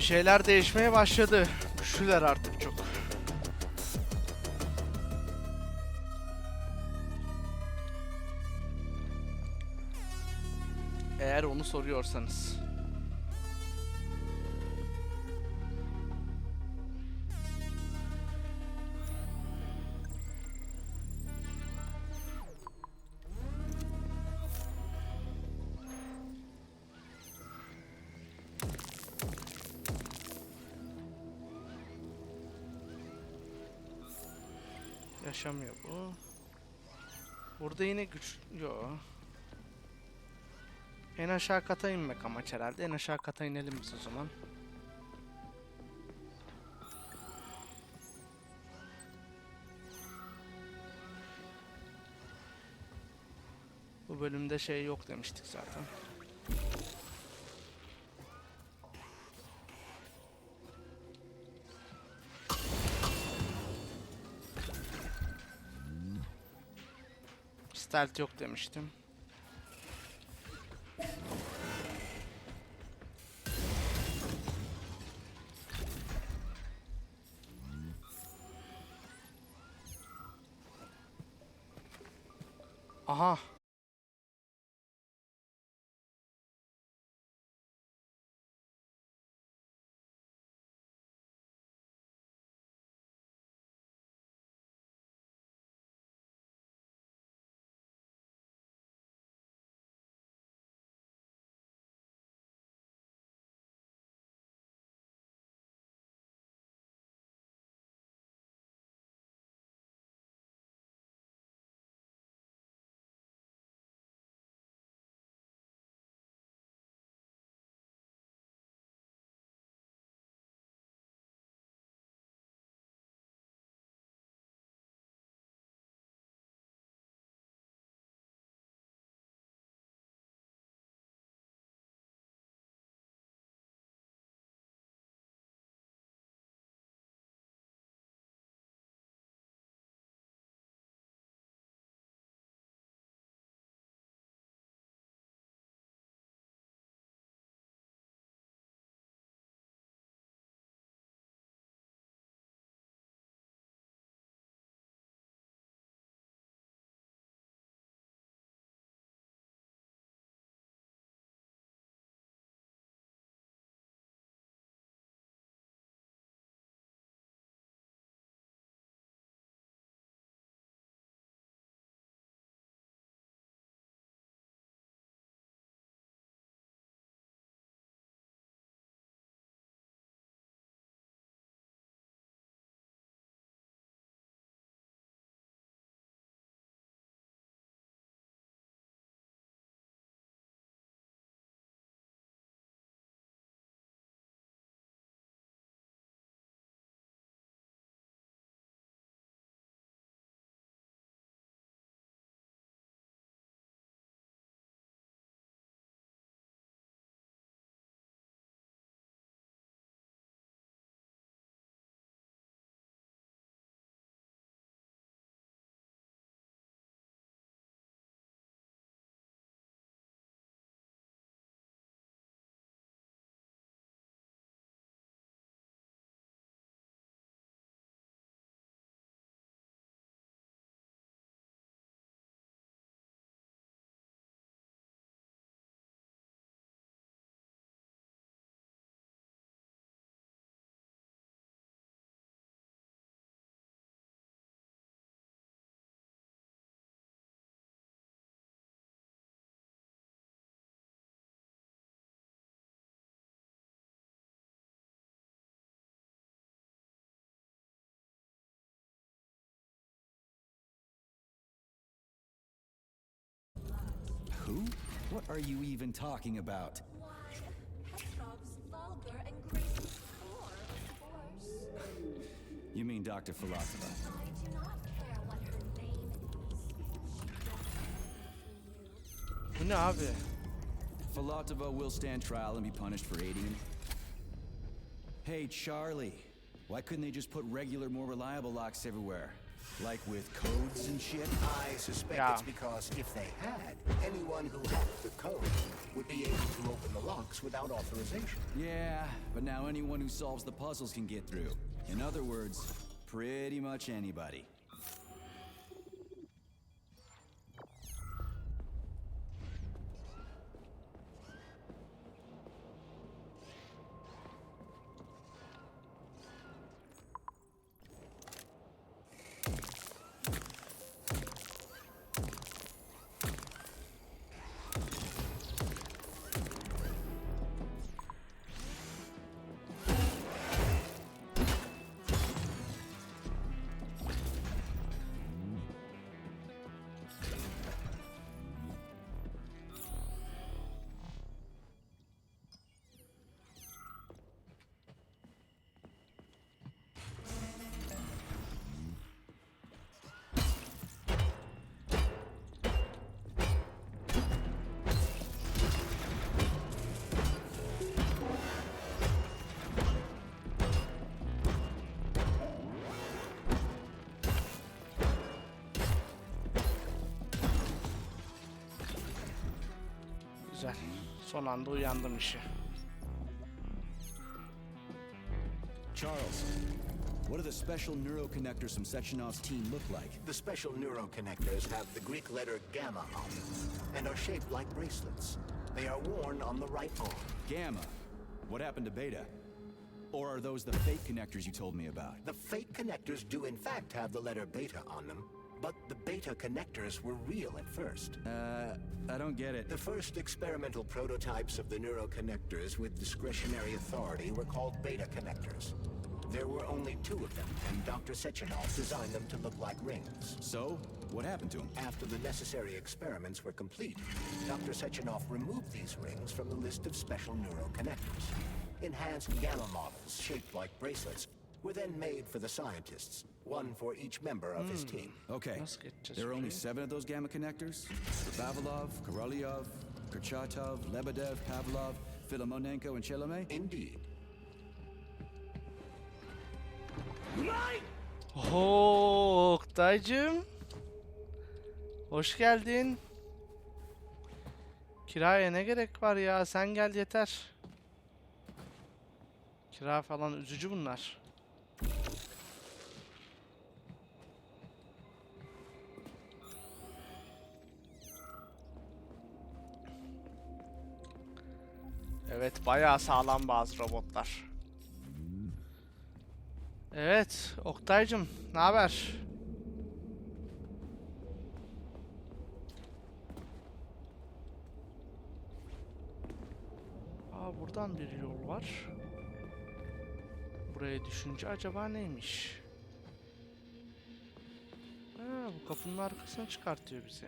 Speaker 1: şeyler değişmeye başladı. Güçlüler artık çok. Eğer onu soruyorsanız. Yaşamıyor bu. Burada yine güç... Yo. En aşağı kata inmek amaç herhalde. En aşağı kata inelim biz o zaman. Bu bölümde şey yok demiştik zaten. Stealth yok demiştim. Aha.
Speaker 4: Who? What are you even talking about?
Speaker 6: Petroff's vulgar and graceless whore, of course.
Speaker 4: You mean Dr. Filatova?
Speaker 6: I do not care what her name is.
Speaker 1: Bu ne abi?
Speaker 4: Filatova will stand trial and be punished for aiding him. Hey, Charlie. Why couldn't they just put regular, more reliable locks everywhere? Like with codes and shit?
Speaker 2: I suspect
Speaker 1: Yeah.
Speaker 2: it's because if they had, anyone who hacked the code would be able to open the locks without authorization.
Speaker 4: Yeah, but now anyone who solves the puzzles can get through. In other words, pretty much anybody.
Speaker 1: Güzel. Son anda uyandım işi.
Speaker 4: Charles, what do the special neuroconnectors from Sectionov's team look like?
Speaker 2: The special neuroconnectors have the Greek letter gamma on them and are shaped like bracelets. They are worn on the right arm.
Speaker 4: Gamma. What happened to Beta? Or are those the fake connectors you told me about?
Speaker 2: The fake connectors do in fact have the letter beta on them, but the beta connectors were real at first.
Speaker 4: I don't get it.
Speaker 2: The first experimental prototypes of the neuroconnectors with discretionary authority were called beta connectors. There were only 2 of them, and Dr. Sechenov designed them to look like rings.
Speaker 4: So, what happened to them?
Speaker 2: After the necessary experiments were complete, Dr. Sechenov removed these rings from the list of special neuroconnectors. Enhanced gamma models shaped like bracelets were then made for the scientists, one for each member of his team.
Speaker 4: Okay,
Speaker 1: Let's get to
Speaker 4: there are only
Speaker 1: screen.
Speaker 4: 7 of those gamma connectors? Vavilov, Korolyov, Kurchatov, Lebedev, Pavlov, Filomonenko, and Chelome?
Speaker 2: Indeed.
Speaker 1: Oho, Oktay'cım. Hoş geldin. Kiraya ne gerek var ya? Sen gel yeter. Kira falan üzücü bunlar. Evet, bayağı sağlam bazı robotlar. Evet, Oktay'cım, ne haber? Aa, buradan bir yol var. Buraya düşünce acaba neymiş? Ha, bu kapının arkasına çıkartıyor bizi.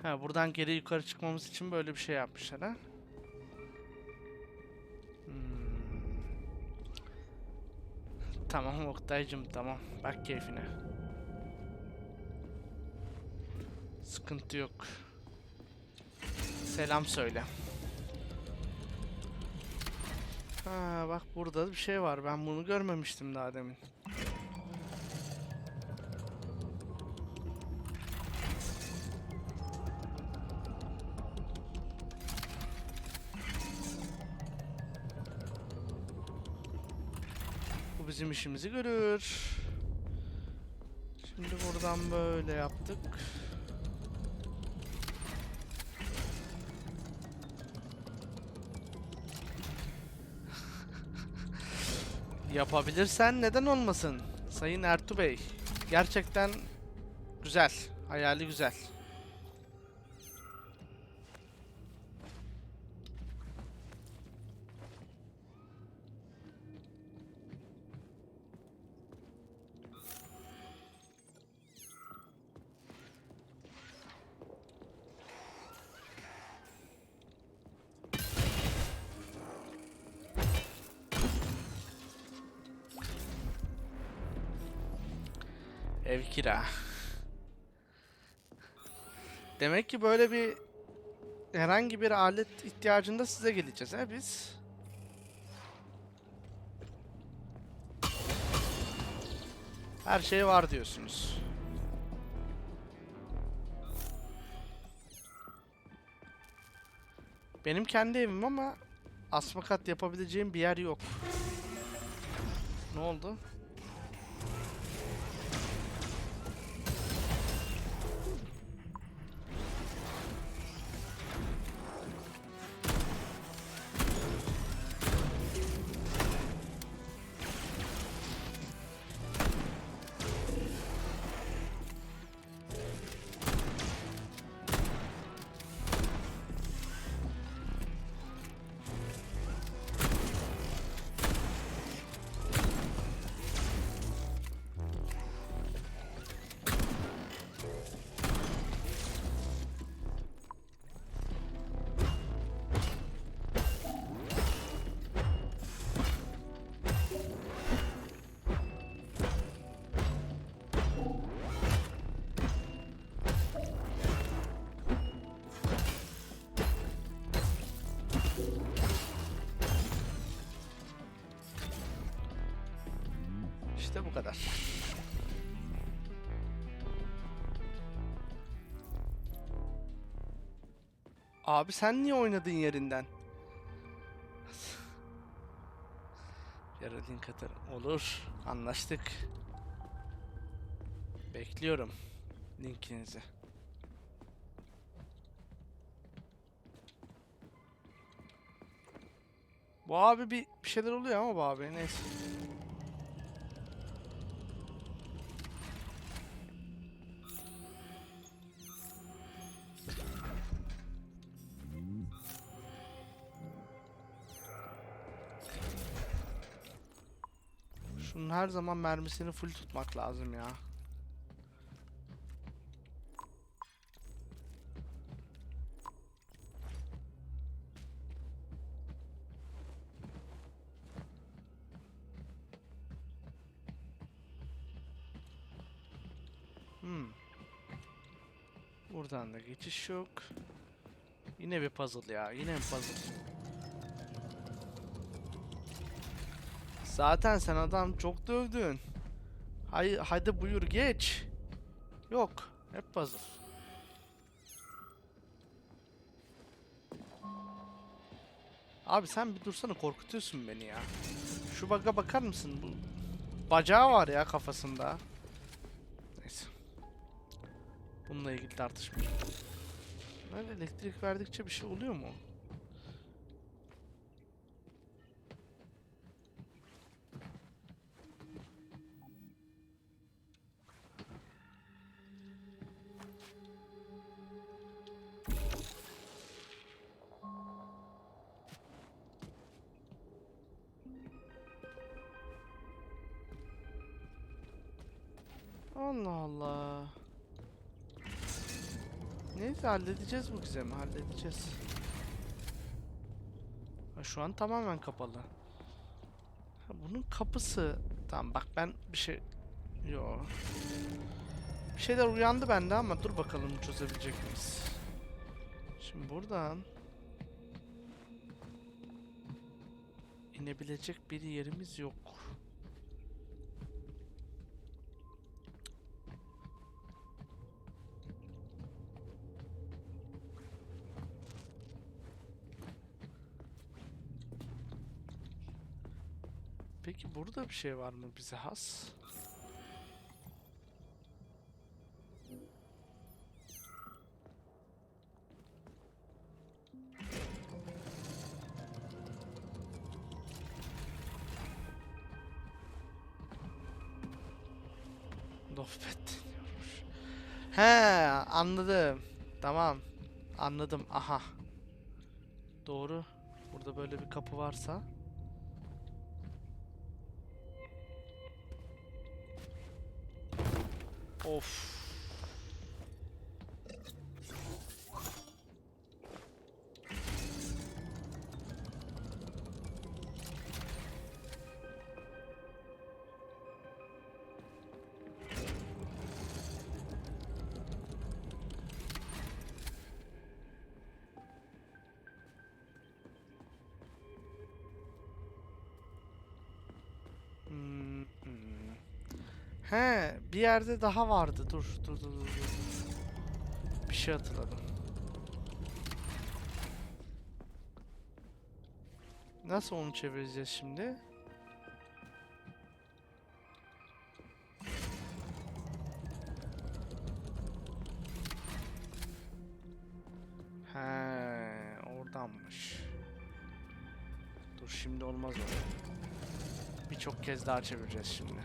Speaker 1: Ha, buradan geri yukarı çıkmamız için böyle bir şey yapmışlar ha. Tamam Oktay'cım, tamam. Bak keyfine. Sıkıntı yok. Selam söyle. Ha, bak burada bir şey var. Ben bunu görmemiştim daha demin. Bu bizim işimizi görür. Şimdi buradan böyle yaptık. Yapabilirsen neden olmasın Sayın Ertuğ Bey. Gerçekten güzel. Hayali güzel. Ev kira. Demek ki böyle bir herhangi bir alet ihtiyacında size geleceğiz he biz. Her şey var diyorsunuz. Benim kendi evim ama asma kat yapabileceğim bir yer yok. Ne oldu? İşte bu kadar. Abi sen niye oynadın yerinden? Yarın link atarım. Olur. Anlaştık. Bekliyorum linkinizi. Bu abi bir şeyler oluyor ama bu abi neyse. Şunun her zaman mermisini full tutmak lazım ya. Buradan da geçiş yok. Yine bir puzzle ya. Yine bir puzzle. Zaten sen adam çok dövdün. Hadi buyur geç. Yok. Hep puzzle. Abi sen bir dursana, korkutuyorsun beni ya. Şu bug'a bakar mısın? Bu bacağı var ya kafasında. Neyse. Bununla ilgili tartışmayacağım. Böyle elektrik verdikçe bir şey oluyor mu? Allah Allah. Neyse halledeceğiz bu gizemi, halledeceğiz. Ha, şu an tamamen kapalı. Ha, bunun kapısı... Tamam bak ben bir şey... Yo. Bir şeyler uyandı bende ama dur bakalım çözebilecek miyiz? Şimdi buradan... inebilecek bir yerimiz yok. Peki burada bir şey var mı bize has? Sohbet dinliyormuş. He, anladım. Tamam. Anladım. Aha. Doğru. Burada böyle bir kapı varsa. Of. He, bir yerde daha vardı. Dur. Bir şey hatırladım. Nasıl onu çevireceğiz şimdi? He, oradanmış. Dur şimdi olmaz o. Birçok kez daha çevireceğiz şimdi.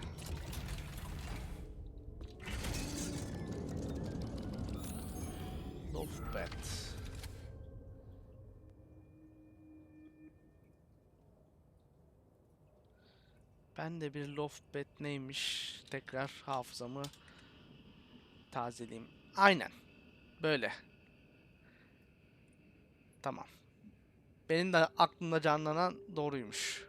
Speaker 1: Ruzwert. Ben de bir Ruzwert neymiş? Tekrar hafızamı tazeleyeyim. Aynen. Böyle. Tamam. Benim de aklımda canlanan doğruymuş.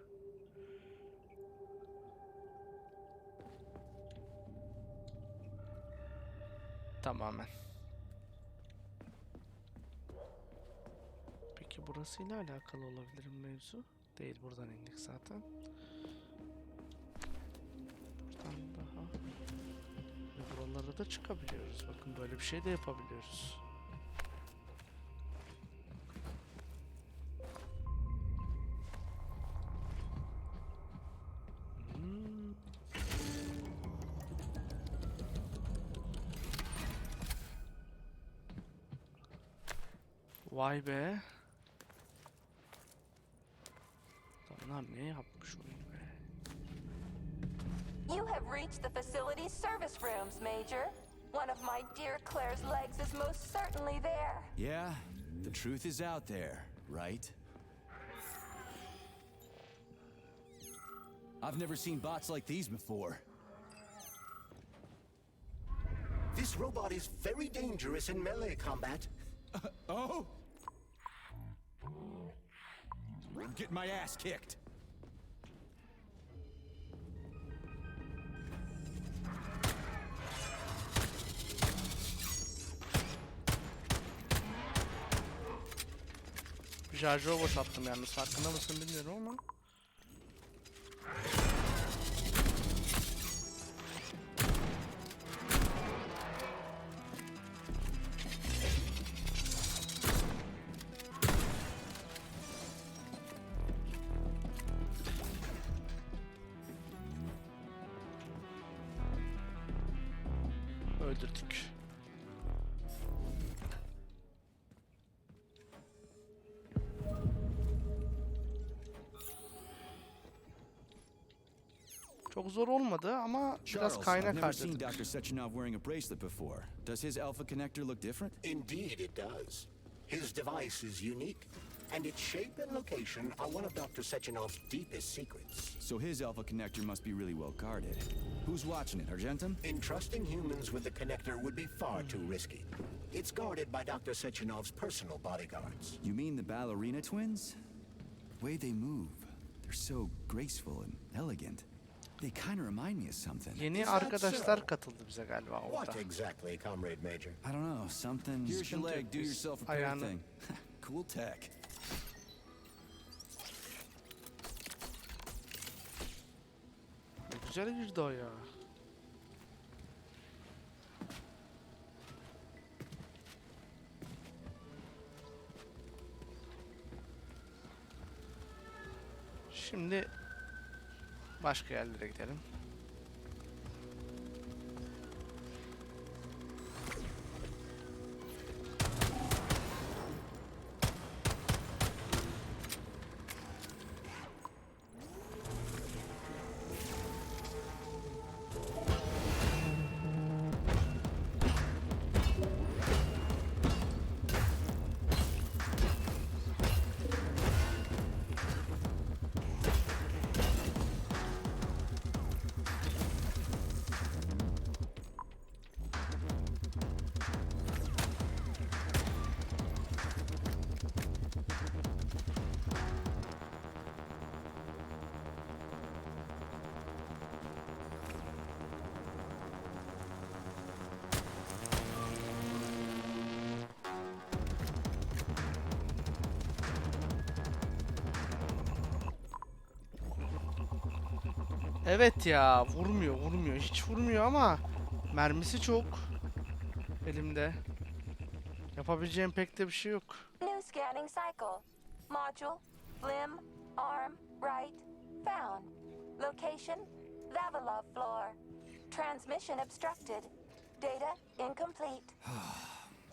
Speaker 1: Tamamen. Peki burasıyla alakalı olabilir mi mevzu? Değil, buradan indik zaten. Buradan daha... Ve buralara da çıkabiliyoruz. Bakın böyle bir şey de yapabiliyoruz. Vay be. Bunlar ne yapmış oyun be?
Speaker 6: You have reached the facility's service rooms, Major. One of my dear Claire's legs is most certainly there.
Speaker 4: Yeah, the truth is out there, right? I've never seen bots like these before.
Speaker 2: This robot is very dangerous in melee combat.
Speaker 4: Oh? I'm getting my ass kicked.
Speaker 1: Şarjör boşalttım yalnız, farkında mısın bilmiyorum ama. Öldürdük. Çok zor olmadı ama biraz
Speaker 4: Charles, I've
Speaker 1: kaynak
Speaker 4: never seen
Speaker 1: harcadık.
Speaker 4: Dr. Sechenov wearing a bracelet before. Does his alpha connector look different?
Speaker 2: Indeed, it does. His device is unique, and its shape and location are one of Dr. Sechenov's deepest secrets.
Speaker 4: So his alpha connector must be really well guarded. Who's watching it, Argentum?
Speaker 2: Entrusting humans with the connector would be far too risky. It's guarded by Dr. Sechenov's personal bodyguards.
Speaker 4: You mean the ballerina twins? The way they move, they're so graceful and elegant. They kind of remind me of something.
Speaker 1: Yeni arkadaşlar katıldı bize galiba orada.
Speaker 2: What exactly, Comrade Major?
Speaker 4: I don't know, something. Here's your leg, do yourself a pair
Speaker 1: Ayağını.
Speaker 4: thing. Cool tech.
Speaker 1: Ne güzel girdi o ya. Şimdi başka yerlere gidelim. Evet ya, vurmuyor. Hiç vurmuyor ama mermisi çok elimde. Yapabileceğim pek de bir şey yok.
Speaker 6: New scanning cycle. Module, limb, arm, right, found. Location, Vavilov floor. Transmission obstructed. Data incomplete.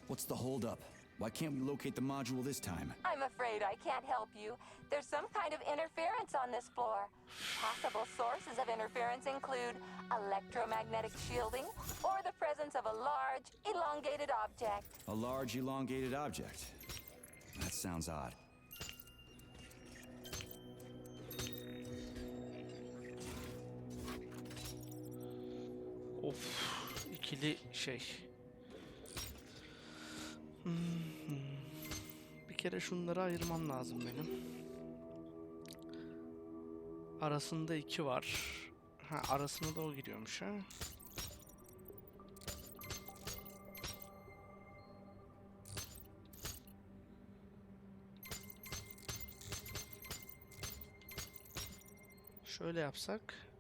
Speaker 4: What's the holdup? Why can't we locate the module this time?
Speaker 6: I'm afraid I can't help you. There's some kind of interference on this floor. Possible sources of interference include electromagnetic shielding or the presence of a large, elongated object.
Speaker 4: A large elongated object. That sounds odd.
Speaker 1: Of, ikili şey. Bir kere şunları ayırmam lazım benim. Arasında 2 var. Ha, arasına da o giriyormuş ha. Şöyle yapsak.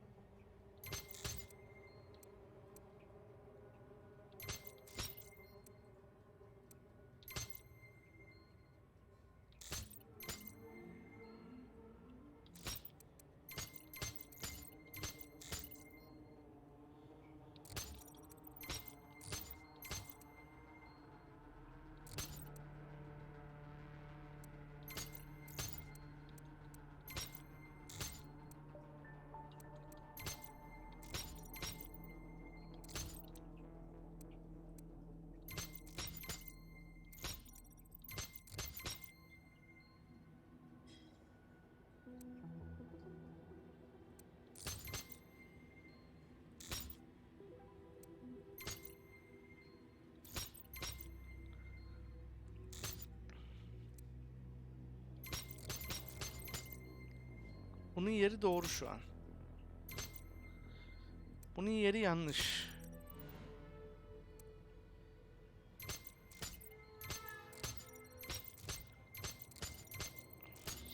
Speaker 1: Bunun yeri doğru şu an. Bunun yeri yanlış.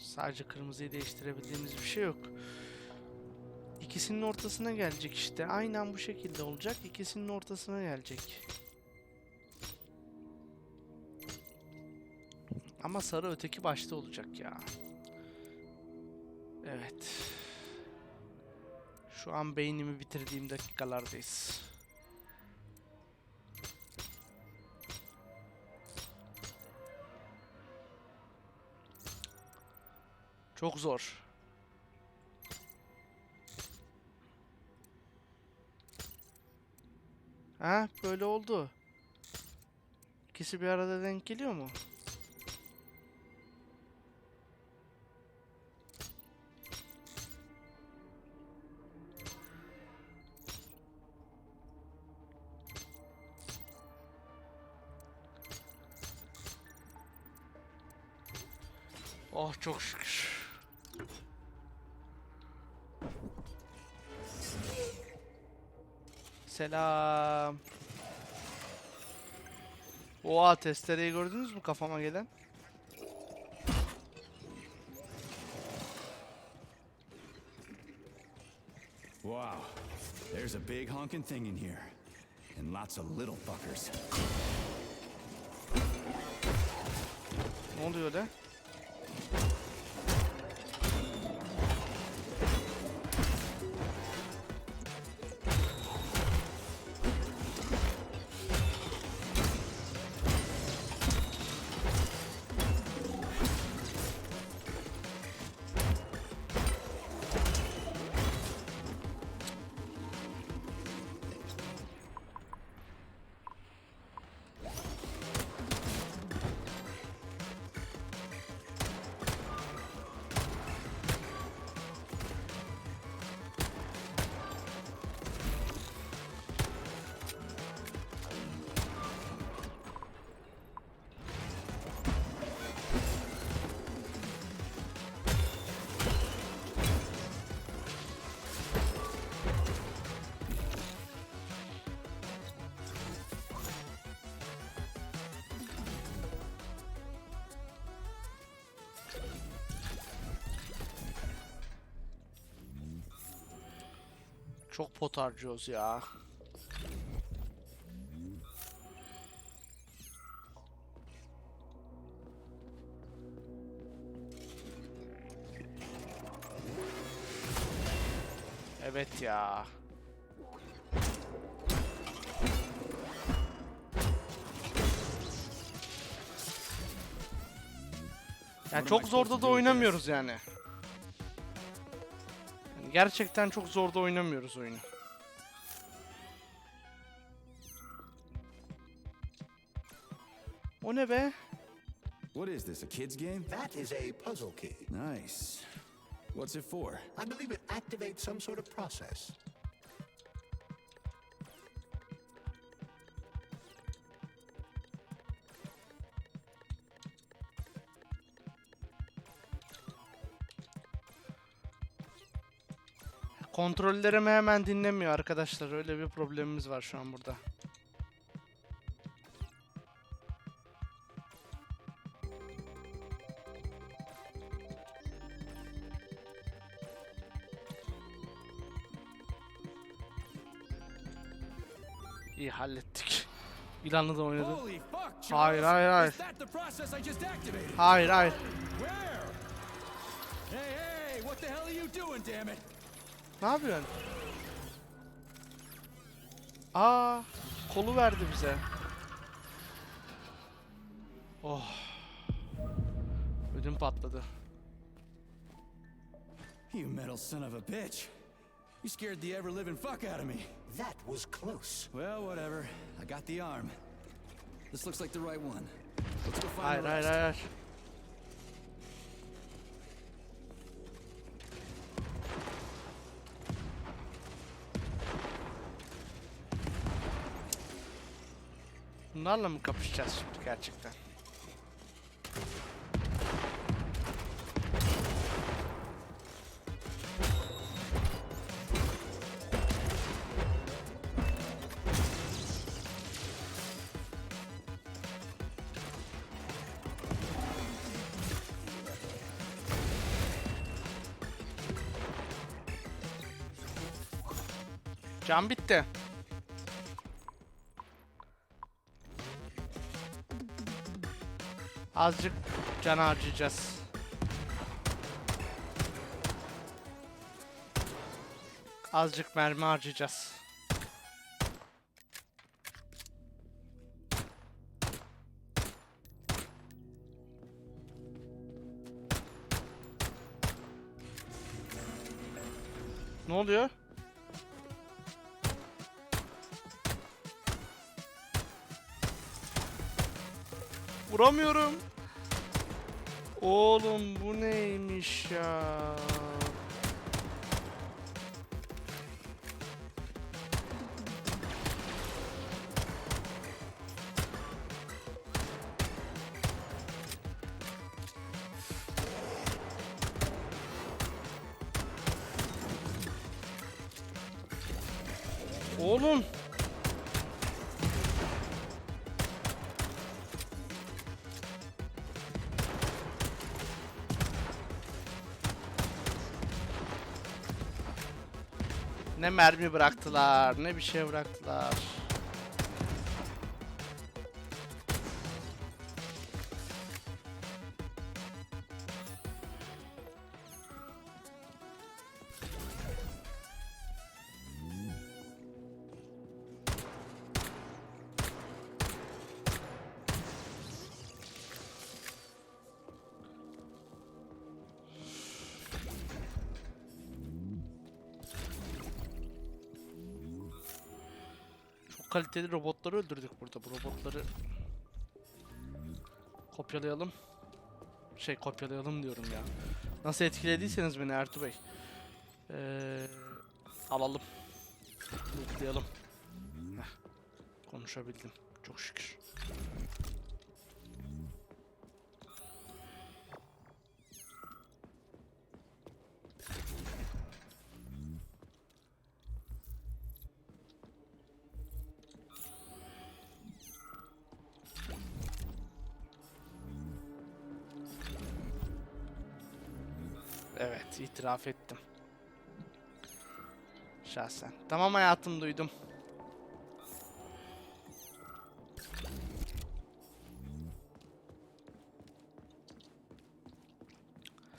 Speaker 1: Sadece kırmızıyı değiştirebildiğimiz bir şey yok. İkisinin ortasına gelecek işte. Aynen bu şekilde olacak. İkisinin ortasına gelecek. Ama sarı öteki başta olacak ya. Evet. Şu an beynimi bitirdiğim dakikalardayız. Çok zor. Ha, böyle oldu. İkisi bir arada denk geliyor mu? Oh, çok şükür. Selam. Oha, testereyi gördünüz mü kafama gelen?
Speaker 4: Wow. There's a big honking thing in here. And lots of little fuckers.
Speaker 1: Ne oluyor öyle? Çok pot harcıyoruz ya. Evet ya. Yani çok zorda da oynamıyoruz yani. Yani gerçekten çok zorda oynamıyoruz oyunu. O ne be?
Speaker 4: What is this, a kid's game?
Speaker 2: That is a puzzle key.
Speaker 4: Nice. What's it for?
Speaker 2: I believe it activates some sort of process.
Speaker 1: Kontrollerimi hemen dinlemiyor arkadaşlar. Öyle bir problemimiz var şu an burada. İyi hallettik. İlanlı da oynadı.
Speaker 4: Holy fuck,
Speaker 1: Hayır,
Speaker 4: Charles!
Speaker 1: hayır, hayır.
Speaker 4: Is that the process I just activated?
Speaker 1: Hayır, hayır.
Speaker 4: Where? Hey, hey, what the hell are you doing, damn it?
Speaker 1: Ne yapıyorsun? Aa, kolu verdi bize. Oh. Ödüm patladı.
Speaker 4: You metal son of a bitch. You scared the ever-living fuck out of me.
Speaker 2: That was close.
Speaker 4: Well, whatever. I got the arm. This looks like the right one. Let's go find
Speaker 1: Hayır,
Speaker 4: the
Speaker 1: hayır,
Speaker 4: rest.
Speaker 1: hayır. Bunlarla mı kapışacağız şimdi gerçekten? Can bitti. Azıcık can harcayacağız. Azıcık mermi harcayacağız. Ne oluyor? Vuramıyorum. Oğlum bu neymiş ya? Oğlum. Ne mermi bıraktılar, ne bir şey bıraktılar. Kaliteli robotları öldürdük burada. Bu robotları kopyalayalım. Kopyalayalım diyorum ya. Nasıl etkilediyseniz beni Ertuğ Bey. Alalım. Lootlayalım. Konuşabildim. Çok şükür. Evet, itiraf ettim. Şahsen. Tamam hayatım, duydum.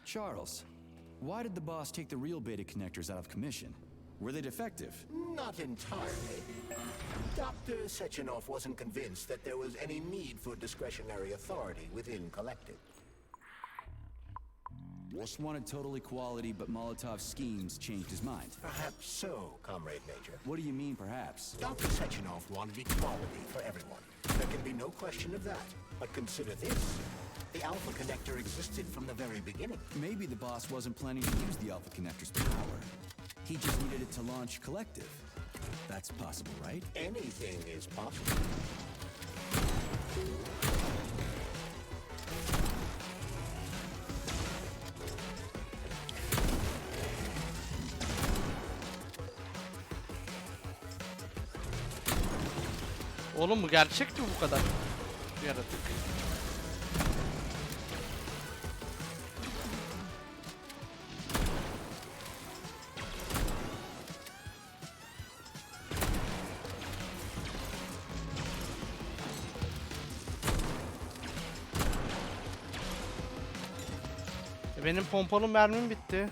Speaker 4: Charles, why did the boss take the real beta connectors out of commission? Were they defective?
Speaker 2: Not entirely. Dr. Sechenov wasn't convinced that there was any need for discretionary authority within Collective.
Speaker 4: Boss wanted total equality, but Molotov's schemes changed his mind.
Speaker 2: Perhaps so, Comrade Major.
Speaker 4: What do you mean, perhaps?
Speaker 2: Dr. Sechenov wanted equality for everyone. There can be no question of that. But consider this. The Alpha Connector existed from the very beginning.
Speaker 4: Maybe the boss wasn't planning to use the Alpha Connector's power. He just needed it to launch Collective. That's possible, right?
Speaker 2: Anything is possible.
Speaker 1: Oğlum bu gerçek mi bu kadar? Yaratık. Benim pompalı mermim bitti.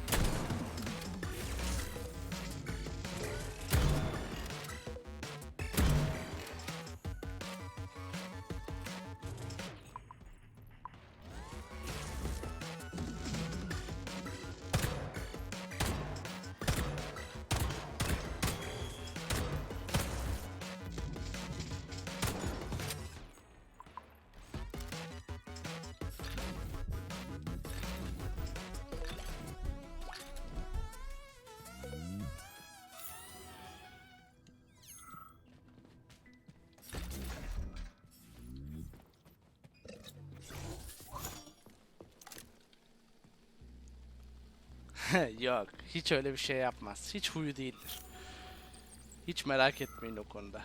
Speaker 1: Yok, hiç öyle bir şey yapmaz. Hiç huyu değildir. Hiç merak etmeyin o konuda.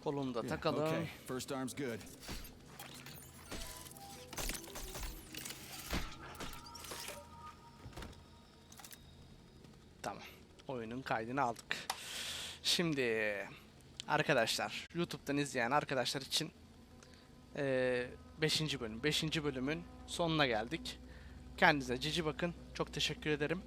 Speaker 1: Kolunu da takalım.
Speaker 4: Okay, first arm's good.
Speaker 1: Tamam. Oyunun kaydını aldık. Şimdi arkadaşlar, YouTube'dan izleyen arkadaşlar için 5. bölüm. 5. bölümün sonuna geldik. Kendinize cici bakın. Çok teşekkür ederim.